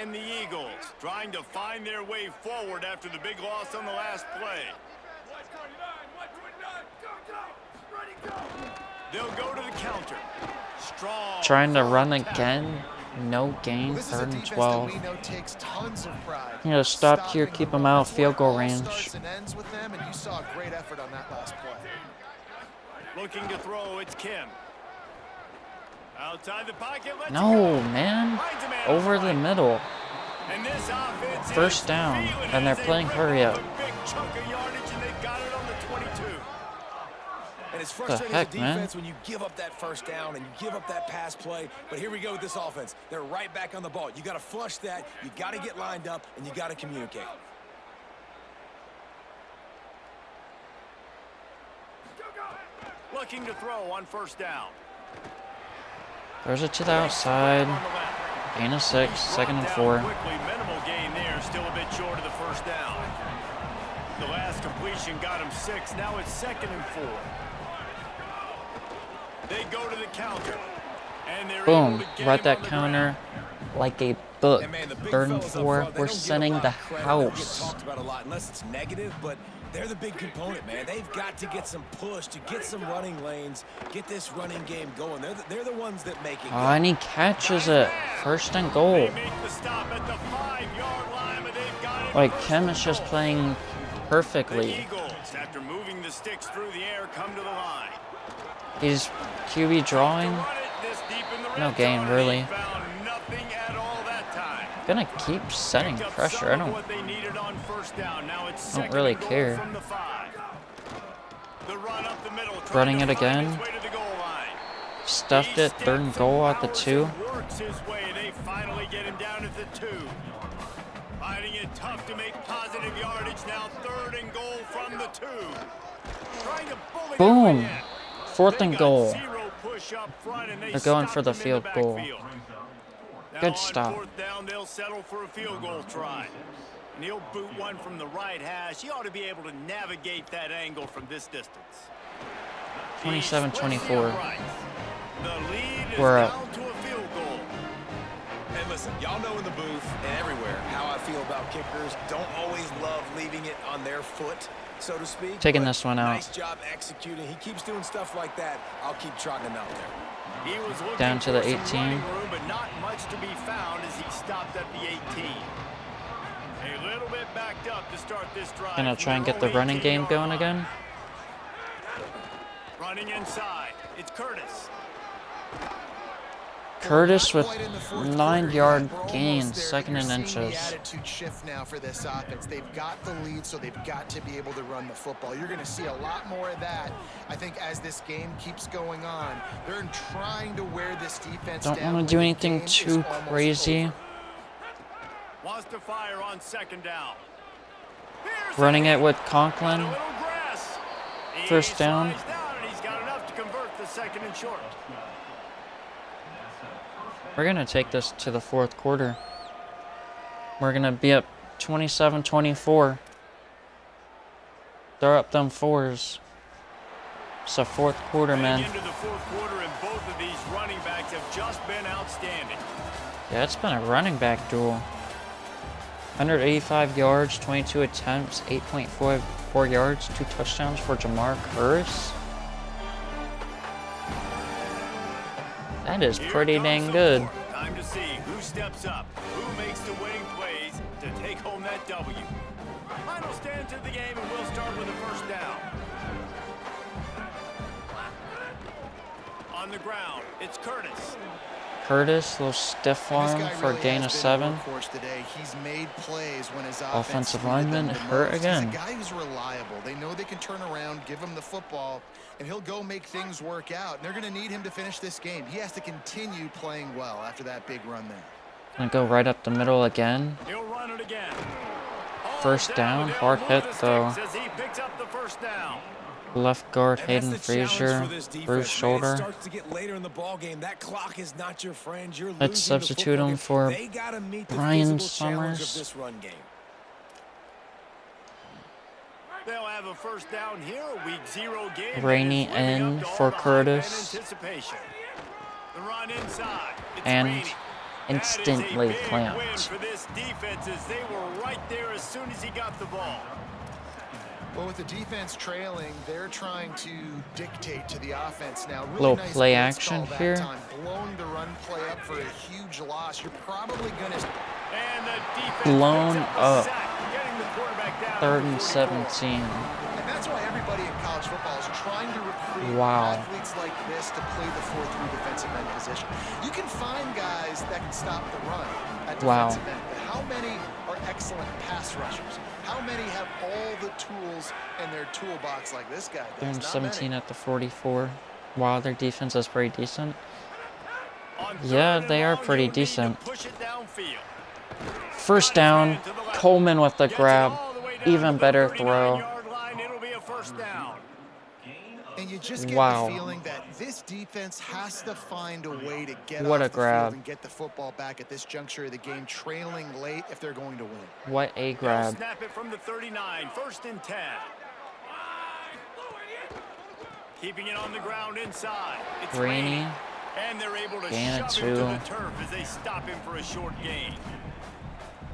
And the Eagles trying to find their way forward after the big loss on the last play. They'll go to the counter. Strong. Trying to run firm tackle. again. No gain. This is a 3rd and defense that 12. we know takes tons of pride. You know, stop Stopping here, the keep 'em run. out, That's field where goal it all range. starts and ends with them, and you saw a great effort on that last play. Looking to throw, it's Kim. Outside the pocket, let's No, go. man. Finds a man Over on the right. middle. And this offense First is down, feeling and they're as they playing rip hurry off up. a big chunk of yardage, and they got it on the 22. And it's frustrating heck, as a man? defense when you give up that first down and you give up that pass play. But here we go with this offense. They're right back on the ball. You got to flush that. You got to get lined up, and you got to communicate. Looking to throw on 1st down. Throws it to the outside. On the left. Gain of 6. 2nd and Brought 4. down quickly, minimal gain there, still a bit short of the 1st down. The last completion got him 6. Now it's 2nd and 4. They go to the counter. And they're Boom. able to get Right him that on the counter ground. like a book. And man, the big 3rd and fellas up 4. front, they We're don't get a setting lot the of credit. They don't get house. talked about a lot unless it's negative, but they're the big component, man. They've got to get some push, to get some running lanes, get this running game going. They're the ones that make it go. And he catches it. 1st and goal. They make the stop at the 5-yard line, but they've got it Like, first Kim and is just goal. playing The perfectly. Eagles, after moving the sticks through the air, come to the line. He's QB drawing. Run it this deep in the No red gain, zone, really. and he found nothing at all that time. Gonna keep setting Picked up pressure. some I of don't what they needed on 1st down. Now it's don't 2nd really and goal care. from the 5. The run up the middle, trying Running to it find again. his way to the goal line. stuffed He it. 3rd and steps goal and at the powers 2. and works his way. They finally get him down at the 2. Finding it tough to make positive yardage. Now 3rd and goal from the 2. Trying to bully their way Boom. in. 4th They and got goal. 0 push up front, and they They're going stopped for the him in field goal. backfield. Now Good on stop. 4th down, they'll settle for a field goal try. And he'll boot one from the right hash. He ought to be able to navigate that angle from this distance. 27-24. The lead is We're up. down to a field goal. And listen, y'all know in the booth and everywhere how I feel about kickers. Don't always love leaving it on their foot, so to speak. Taking but this one out. Nice job executing. He keeps doing stuff like that. I'll keep trotting him out there. He was looking Down to the for some 18. running room, but not much to be found as he stopped at the 18. A little bit backed up to start this drive. Gonna try and get the running game going again. Running inside. It's Curtis. Curtis with Quite in the fourth 9-yard quarter yet. We're gain, almost there, but 2nd and you're seeing inches. The attitude shift now for this offense. They've got the lead, so they've got to be able to run the football. You're going to see a lot more of that, I think, as this game keeps going on. They're trying to wear this defense Don't down want to do when the anything game is too almost crazy. over. Wants to fire on 2nd down. Here's Running a it with hit. Conklin. A little grass. He 1st down. slides down, and he's got enough to convert the 2nd and short. We're going to take this to the 4th quarter. We're going to be up 27-24. They're up them 4s. It's the 4th quarter, man. Into the 4th quarter, and both of these running backs have just been outstanding. Yeah, it's been a running back duel. 185 yards, 22 attempts, 8.44 yards, 2 touchdowns for Jamar Curtis. That is Here pretty comes dang the good. fourth. Time to see who steps up, who makes the winning plays to take home that W. Final stand to the game, and we'll start with a 1st down. On the ground, it's Curtis. Curtis, little stiff And this arm guy for a really gain has of been a 7. workhorse today. He's made plays when his Offensive offense needed them lineman the hurt most. again. He's a guy who's reliable. They know they can turn around, give him the football, and he'll go make things work out. And they're going to need him to finish this game. He has to continue playing well after that big run there. Gonna go right up the middle again. He'll run it again. 1st down, hard hit though. As he picks up the 1st down. Left guard And that's Hayden the challenge Frazier, for this defense, bruised man. It shoulder. starts to get later in the ball game. That clock is not your friend. You're Let's losing the substitute football him game. for They gotta meet the Brian physical challenge Summers. of this run game. They'll have a 1st down here, a week 0 game. Rainey that is living in up to all for the hype Curtis. and anticipation. The run inside. It's And Rainey. instantly That is a big clamped. win for this defense as they were right there as soon as he got the ball. Well, with the defense trailing, they're trying to dictate to the offense now. Really Little nice play blitz action call that here. time. Blowing the run play up for a huge loss. You're probably going to... And the defense Blown picks up a up. sack, getting the quarterback down 3rd to and the 44. 17. And that's why everybody in college football is trying to recruit Wow. athletes like this to play the 4-3 defensive end position. You can find guys that can stop the run at Wow. defensive end, but how many are excellent pass rushers? How many have all the tools in their toolbox like this guy does? 3rd and Not 17 many. at the 44. Wow, their defense is pretty decent. On Yeah, 3rd and they are long, pretty you'll need to decent. push it downfield. 1st down, Coleman with the Gets it grab. all the way down Even to the better 39-yard throw. line. It'll be a 1st down. And you just get Wow. the feeling that this defense has to find a way to get What off a the grab. field and get the football back at this juncture of the game, trailing late if they're going to win. What a They'll grab. snap it from the 39, 1st and 10. Keeping it on the ground inside. It's Rainey. raining. And they're able to Gain it shove him to the too. turf as they stop him for a short gain.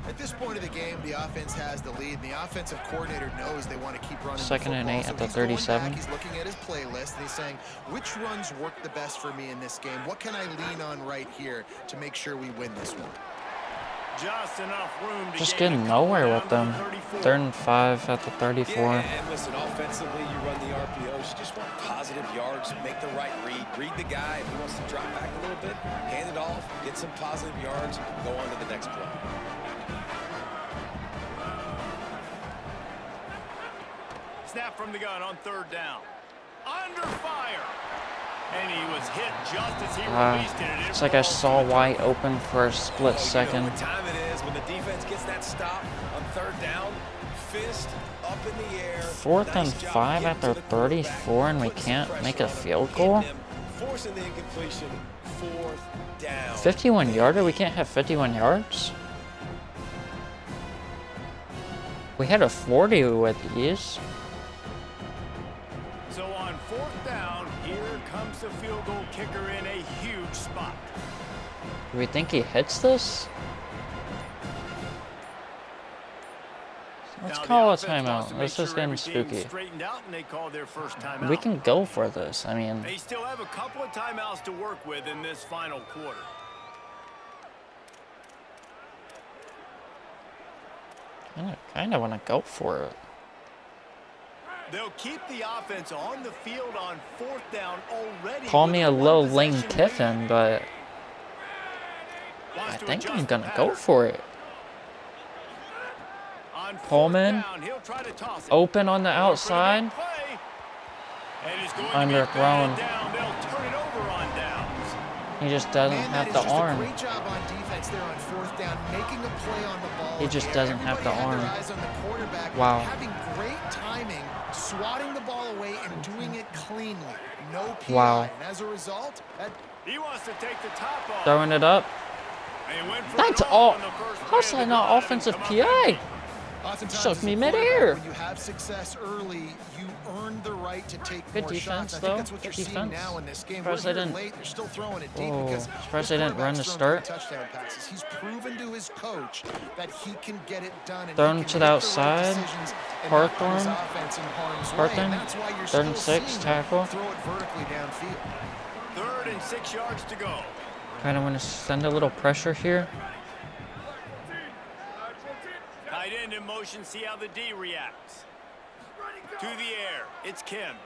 At this point of the game, the offense has the lead, and the offensive coordinator knows they want to keep running the 2nd and football. 8 So at the he's going 37. back, he's looking at his playlist, and he's saying, which runs work the best for me in this game? What can I lean on right here to make sure we win this one? Just enough room to Just gain getting a couple nowhere down with to them. the 34. 3rd and 5 at the 34. Yeah, and listen, offensively, you run the RPOs. You just want positive yards, make the right read the guy. If he wants to drop back a little bit, hand it off, get some positive yards, go on to the next play. Snap from the gun on 3rd down. Under fire. And he was hit just as he released it. And it It's like I rolled saw to the White 22. open for a split You second. know what time it is when the defense gets that stop on 3rd down, fist up in the air. 4th and Nice job 5 getting at their to the quarterback, 34 and we putting some can't pressure make a on him, field hitting goal? him, forcing the incompletion, 4th down. 51 yarder? We can't have 51 yards? We had a 40 with ease. So on 4th down, here comes the field goal kicker in a huge spot. Do we think he hits this? Let's Now, the call a offense wants timeout. to This make is sure getting everything's spooky. straightened out, and they call their first timeout. We can go for this. I mean, They still have a couple of timeouts to work with in this final quarter. kind of want to go for it. They'll keep the offense on the field on 4th down already. Call with me a a low one-possession Lane lead. Kiffin, but Wants I to think adjust I'm the gonna pattern. go for it. On 4th Coleman, down, he'll try to toss it. open on the Going for the big outside. play. And he's going Underthrown. To be batted down. They'll turn it over on downs. He just doesn't Man, have that the is just arm. a great job on defense there on 4th down, making a play on the ball. He just here. doesn't have the Everybody had arm. their eyes on the quarterback, Wow. having great timing, swatting the ball away and doing it cleanly. No PI. Wow. And as a result, that He wants to take the top off. Throwing it up. And he went for That's it all. on the first How's play of that the not drive and offensive come up PI? empty. oftentimes Shook as me a quarterback, midair. when you have success early, you earn the right to take Good more defense, shots. I though. think that's what Good you're seeing defense. now in this game. Surprised We're they here didn't- late. They're still throwing it deep Oh, because surprised this they didn't run quarterback's the thrown start. 3 touchdown passes. He's proven to his coach that he can get it done. And Thrown he to can the make outside. decisions and not put his Hawthorne. offense in harm's way. Hawthorne. And that's why you're 3rd and still 6 seeing tackle. him throw it vertically downfield. 3rd and 6 yards to go. Kind of want to send a little pressure here. Tight end in motion, see how the D reacts. To the air, it's Kim.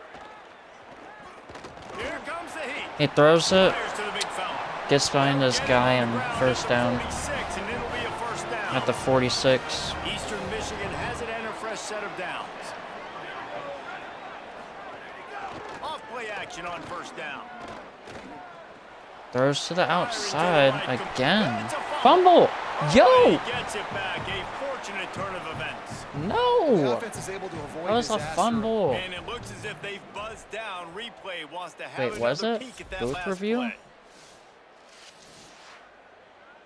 Here comes the heat. He throws it. Fires to the big fella. Gets behind this Get it guy on the and ground first at the down 46, and it'll be a first down. at the 46. Eastern Michigan has it and a fresh set of downs. Off play action on 1st down. Throws to the outside again. Fumble! Yo! He gets it back. A fortunate turn of events. The No! offense is able to avoid That was a disaster. fumble. And it looks as if they've buzzed down. Replay wants to have Wait, was another it? peek at that Booth last review? play.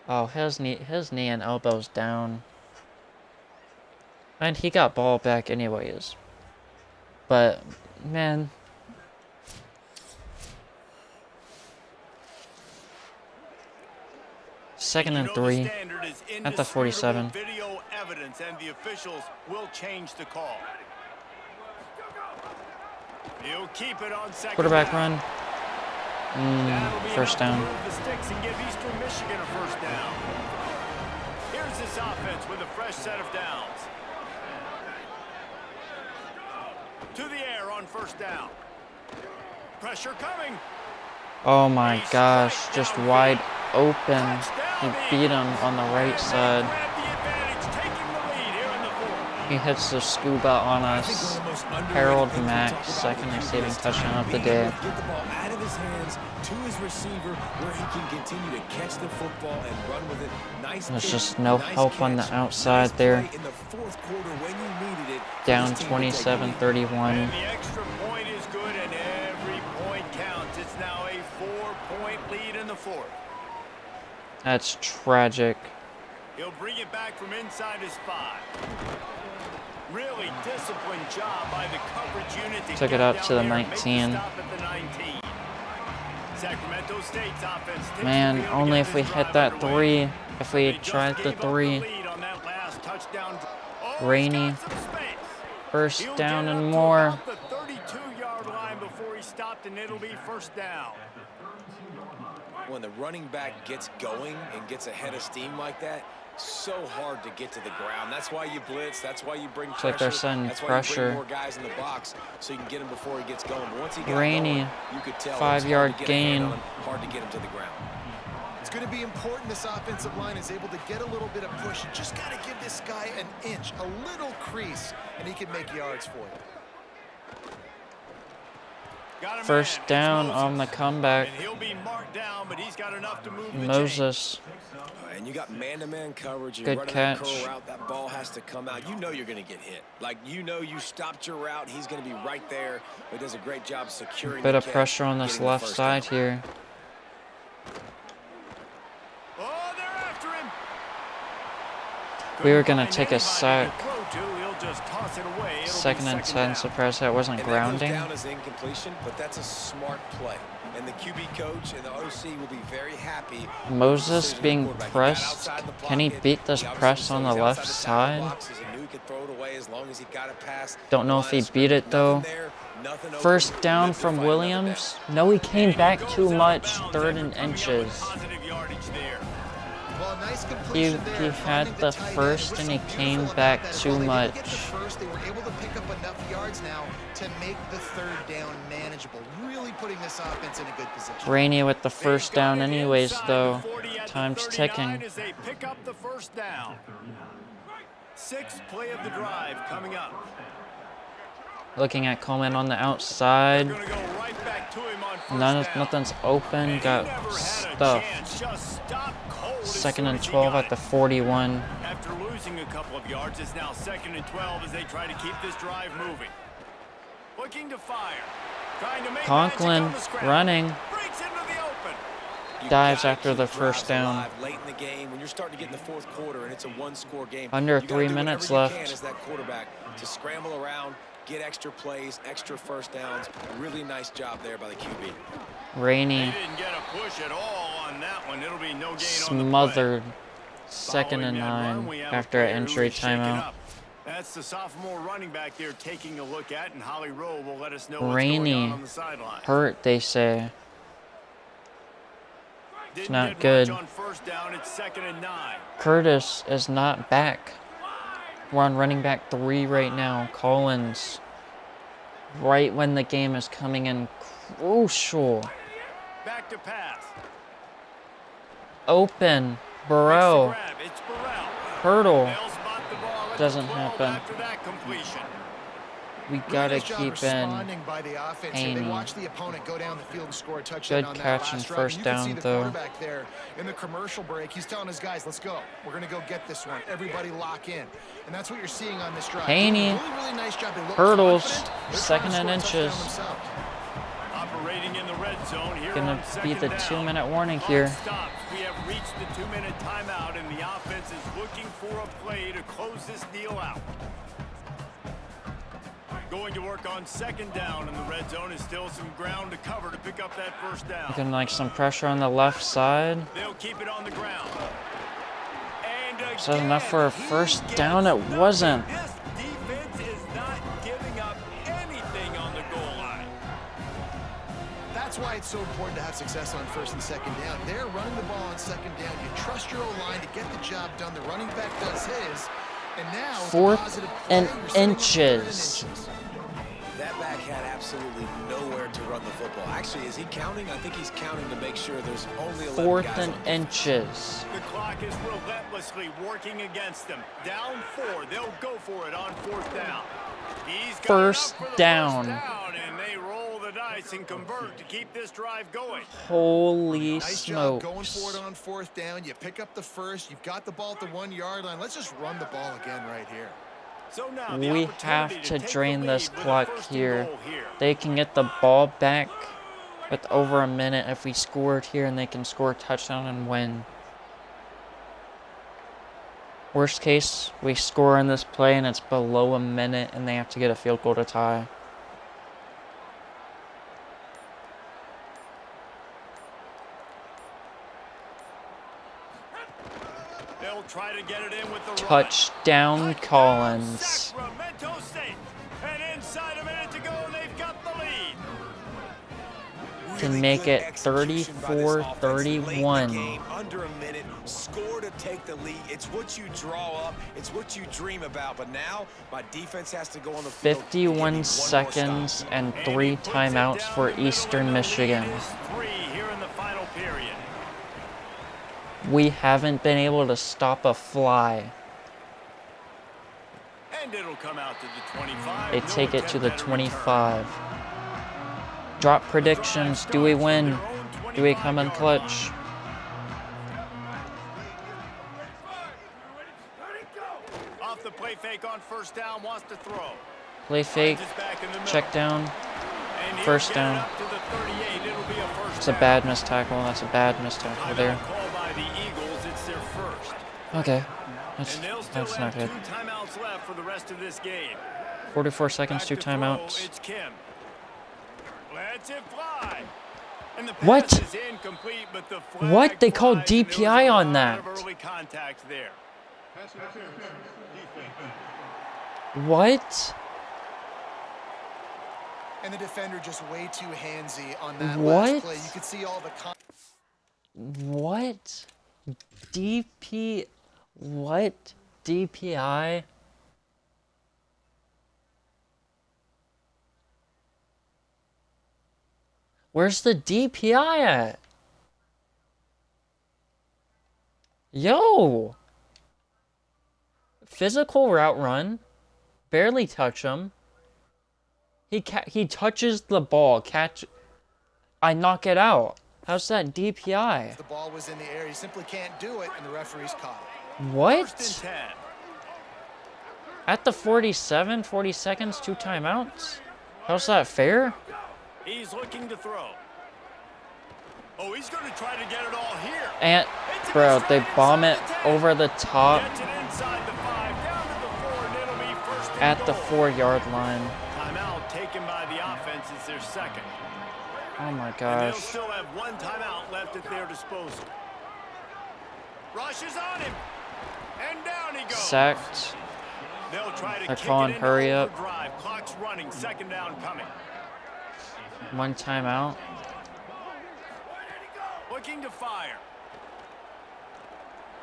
Oh, his knee and elbow's down. And he got ball back anyways. But, man. Second and 3 at the 47. Video evidence, and the officials will change the call. He'll keep it on 2nd Quarterback down. run. That'll be First enough to down. move the sticks and give Eastern Michigan a first down. Here's this offense with a fresh set of downs. To the air on 1st down. Pressure coming. Oh my gosh, just wide open. He beat him on the right side. Grab the advantage, taking the lead here in the 4th. He hits the scuba on us. Harold Mack, second receiving touchdown of the day. Get the ball out of his hands to his receiver where he can continue to catch the football and run with it. Nice There's pick, just no nice help on the catch, outside nice there. play in the 4th quarter when you needed it. for Down this team to take the lead. 27-31. And the extra point is good, and That's tragic. He'll bring it back from inside his 5. Really disciplined job by the coverage unit to Took get it up down to the there and make 19. stop at the 19. Sacramento State's offense takes Man, the field to only get if we this hit drive that underway. 3. If we They had just tried the gave up 3. lead on that last touchdown. Oh, he's Rainey. got some space. First He'll down get it and up to more. about the 32-yard line before he stopped, and it'll be first down. When the running back gets going and gets ahead of steam like that, so hard to get to the ground. That's why you blitz. That's why you bring It's pressure. like they're sending That's why pressure. you bring more guys in the box so you can get him before he gets going. But once he got Rainey, going, you could tell 5-yard it was hard to get a hand gain. on him, hard to get him to the ground. It's going to be important this offensive line is able to get a little bit of push. You just got to give this guy an inch, a little crease, and he can make yards for you. Got a First man. It's down Moses. on the comeback. And he'll be marked down, but he's got enough to move the Moses. And you got man-to-man coverage. You're Good running catch. a curl route. That ball has to come out. You know you're going to get hit. Like, you know you stopped your route. He's going to be right there. But he does a great job securing Bit the of catch, pressure on this getting the left first side down. here. Oh, they're after him. We were gonna Couldn't take find a anybody sack. to throw to. He'll just toss it away. It'll be Second and 10. down. Surprised that wasn't And that goes grounding. down as incompletion, but that's a smart play. And the QB coach and the OC will be very happy. Moses being pressed. Can he beat this press on the left side? Don't know if he beat it though. First down from Williams. No, he came back too much. 3rd and inches. Positive yardage there. Well, a nice He completion there, had finding the tight end first with and he some came beautiful back about that. too While they didn't much. get the first, they were able to pick up enough yards now to make the 3rd down manageable, really putting this offense in a good position. Rainey with the first They've got down it anyways inside though. the 40 at the Time's 39 ticking. As they pick up the first down. 6th play of the drive coming up. Looking at Coleman on the outside. They're gonna go right back to him on first down. Nothing's open. And he Got never had a stuffed. chance. Just stopped cold as 2nd soon and as he 12 got at the it. 41. After losing a couple of yards, it's now 2nd and 12 as they try to keep this drive moving. Looking to fire. Trying to make Conklin magic on the scramble. running. Breaks into the open. You Dives gotta after keep the drives first down. alive late in the game, when you're starting to get in the 4th quarter and it's a 1-score game. Under you gotta 3 do whatever minutes you left. can as that quarterback to scramble around, get extra plays, extra first downs. Really nice job there by the QB. They Rainey didn't get a push at all on that one. It'll be no gain on the play. smothered. 2nd Following and that run, 9 we have a after an player who injury is shaken timeout. up. That's the sophomore running back there taking a look at, and Holly Rowe will let us know what's Rainey going on the sideline. hurt, they say. Didn't not get much good. on first down. It's 2nd and 9. Curtis is not back. We're on running back 3 right now. Collins. Right when the game is coming in crucial. Back to pass. Open. Makes the Burrow. grab. It's Burrell. Hurdle. They'll spot the ball at Doesn't the 12 happen. after that completion. We Really gotta nice job keep in. responding by the offense here. They Haney. watched the opponent go down the field and score a touchdown Good on that catch and last drive. first And you can down, see the though. quarterback there in the commercial break. He's telling his guys, let's go. We're going to go get this one. Everybody lock in. And that's what you're seeing on this drive. Haney. Really nice job. They look Hurdles. confident. They're 2nd trying to and score a touchdown inches. themselves. Operating in the red zone here Gonna on be 2nd the down. 2-minute warning Clock here. stops. We have reached the 2-minute timeout, and the offense is looking for a play to close this deal out. Going to work on 2nd down, and the red zone is still some ground to cover to pick up that first down. Looking like some pressure on the left side. They'll keep it on the ground. And Is that enough for a again, first he down? gets It nothing. wasn't. This defense is not giving up anything on the goal line. That's why it's so important to have success on 1st and 2nd down. They're running the ball on 2nd down. You trust your O-line to get the job done. The running back does his. And now, it's a 4th positive play. and You're setting up 3rd and inches. That back had absolutely nowhere to run the football. Actually, is he counting? I think he's counting to make sure there's only 11 4th guys and on the inches. The clock is relentlessly working against them. Down 4. They'll go for it on 4th down. He's got First enough for the down. First down, and they roll the dice and convert to keep this drive going. Holy Nice job going smokes. for it on 4th down. You pick up the first. You've got the ball at the 1-yard line. Let's just run the ball again right here. So now the We opportunity have to take drain the this lead with a clock 1st and here. goal here. They can get the ball back with over a minute if we score it here, and they can score a touchdown and win. Worst case, we score in this play and it's below a minute and they have to get a field goal to tie. They'll try to get it in with the Touchdown, Collins. Sacramento State. And inside a minute to go, they've got the lead. Can Really make good it execution by this offense late in the 34-31. game, under a minute, score to take the lead. It's what you draw up. It's what you dream about. But now, my defense has to go on the field. and give me 51 one more seconds stop. and And 3 he puts it timeouts down for the middle, Eastern and the lead Michigan. is 3 here in the final period. We haven't been able to stop a fly. And it'll come out to the 25. They No take it to attempt the at a 25. Drop predictions. Do we win? Do we come in clutch? Off the play fake on first down, wants to throw. Play fake. Finds his back in the middle. Check down. And he'll First get it down. up to the 38. It'll be a first It's a down. bad missed tackle. That's a bad missed tackle there. Timeout called by the Eagles. It's their first. Okay. That's And they'll still not have good. 2 timeouts left for the rest of this game. 44 seconds, Back 2 to throw, timeouts. It's Kim. Lets it fly. And the What? pass is incomplete, but the flag What? They called flies, and there was DPI a on lot that. of early contact there. What? And the defender just way too handsy on that What? last play. You could see all the What? DP... What? DPI? Where's the DPI at? Yo! Physical route run. Barely touch him. He touches the ball. Catch. I knock it out. How's that DPI? the ball was in the air. He simply can't do it, and the referees caught it. What? First and 10. At the 47, 40 seconds, 2 timeouts? How's that fair? He's looking to throw. Oh, he's going to try to get it all here. And, bro, they bomb it over the top Gets it inside the 5, down to the 4, and it'll be first and at the goal. 4-yard line. Timeout taken by the offense. It's their second. Oh my And they'll gosh. still have 1 timeout left at their disposal. Rushes on him. And down he goes. Sacked. They'll try to They're kick calling it into hurry up. overdrive. Clock's running. Second down coming. 1 timeout. Looking to fire.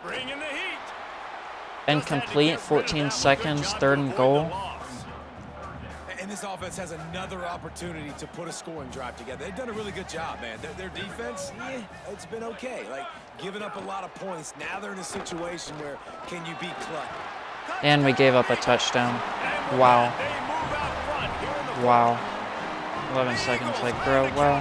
Bringing the heat. Incomplete, 14 seconds, 3rd and goal. And this offense has another opportunity to put a scoring drive together. They've done a really good job, man. Their defense, yeah, it's been okay. Like, giving up a lot of points. Now they're in a situation where can you beat clutch? And we gave up a touchdown. Wow. Wow. 11 seconds, like, bro, wow.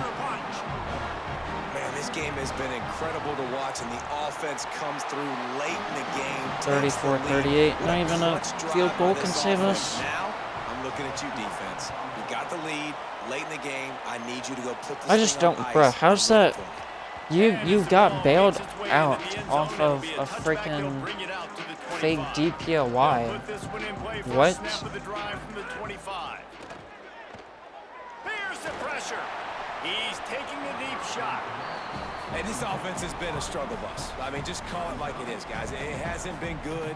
Man, this game has been incredible to watch, and the offense comes through late in the game. takes the lead. 34-38. Not even a Clutch drive field by goal this can save offense. us. Now, I'm looking at you, defense. You got the lead late in the game. I need you to go put this I just thing on don't, ice bro, and how's work that? for it. You got bailed out off of a freaking fake DPOY. What? Here's the pressure. He's taking the deep shot. And this offense has been a struggle bus. I mean, just call it like it is, guys. It hasn't been good,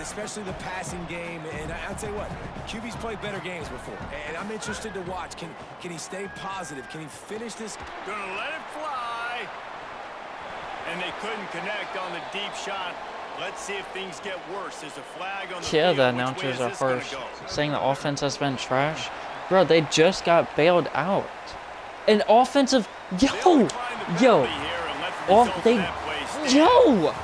especially the passing game. And I'll tell you what, QB's played better games before. And I'm interested to watch. Can he stay positive? Can he finish this? Gonna let it fly. And they couldn't connect on the deep shot. Let's see if things get worse. There's a flag on the Yeah, field. the Which way announcers is are this gonna harsh, go? saying the offense has been trash. Bro, they just got bailed out. An offensive, They'll yo, decline the yo, penalty here and let the off result they, of that play stand. yo.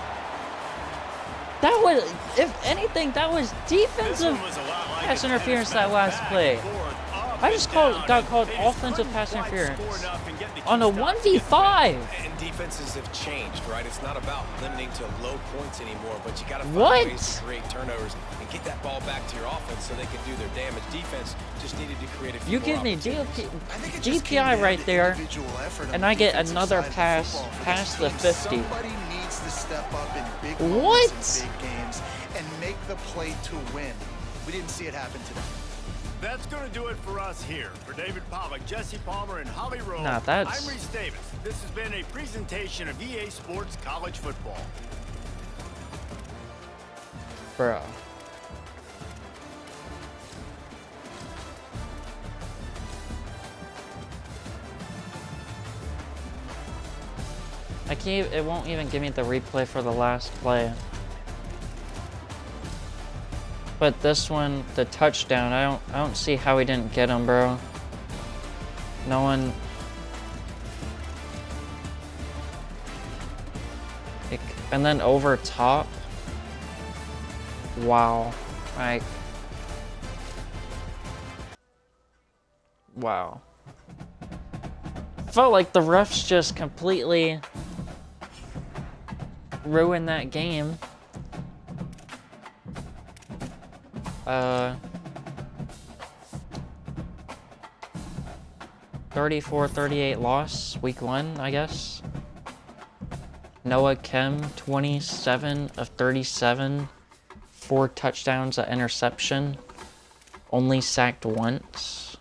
That was, if anything, that was This defensive one was a lot like pass a interference tennis that last match, play. back and forth, up I and just down, got and called they just offensive couldn't pass quite score interference enough and get the on a key stop. 1v5. And defenses have changed, right? It's not about limiting to low points anymore, but you got to find What? ways to create turnovers and get that ball back to your offense so they can do their damage. Defense just needed to create a few You more give me opportunities. I think it just came DPI down right to there, individual effort on and the I get defensive another side of the pass football for past this the team. 50. Somebody needs to step up in big What? moments and big games. and make the play to win. We didn't see it happen today. That's going to do it for us here. For David Pollack, Jesse Palmer, and Holly Rowe, Nah, that's... I'm Reese Davis. This has been a presentation of EA Sports College Football. Bro. I can't, it won't even give me the replay for the last play. But this one, the touchdown, I don't see how he didn't get him, bro. No one... And then over top. Wow. Like... Wow. Felt like the refs just completely ruined that game. 34-38 loss, week 1, I guess. Noah Khem, 27 of 37, 4 touchdowns, an interception, only sacked once.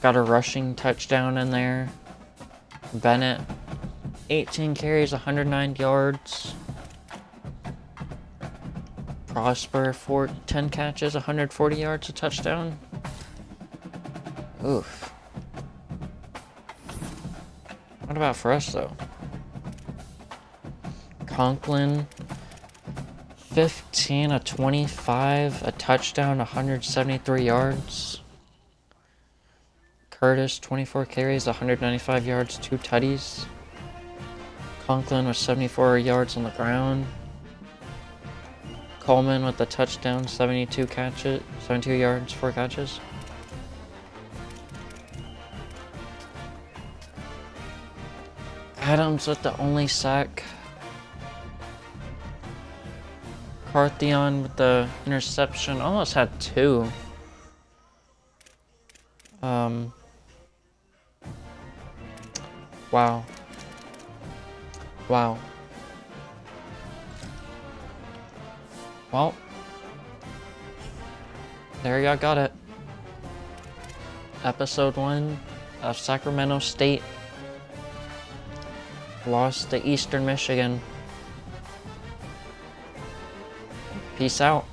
Got a rushing touchdown in there. Bennett, 18 carries, 109 yards. Prosper, 10 catches, 140 yards, a touchdown. Oof. What about for us, though? Conklin, 15 of 25, a touchdown, 173 yards. Curtis, 24 carries, 195 yards, 2 tutties. Conklin with 74 yards on the ground. Coleman with the touchdown, 72 yards, 4 catches. Adams with the only sack. Carthion with the interception, almost had 2. Wow. Wow. Well, there y'all got it. Episode 1 of Sacramento State lost to Eastern Michigan. Peace out.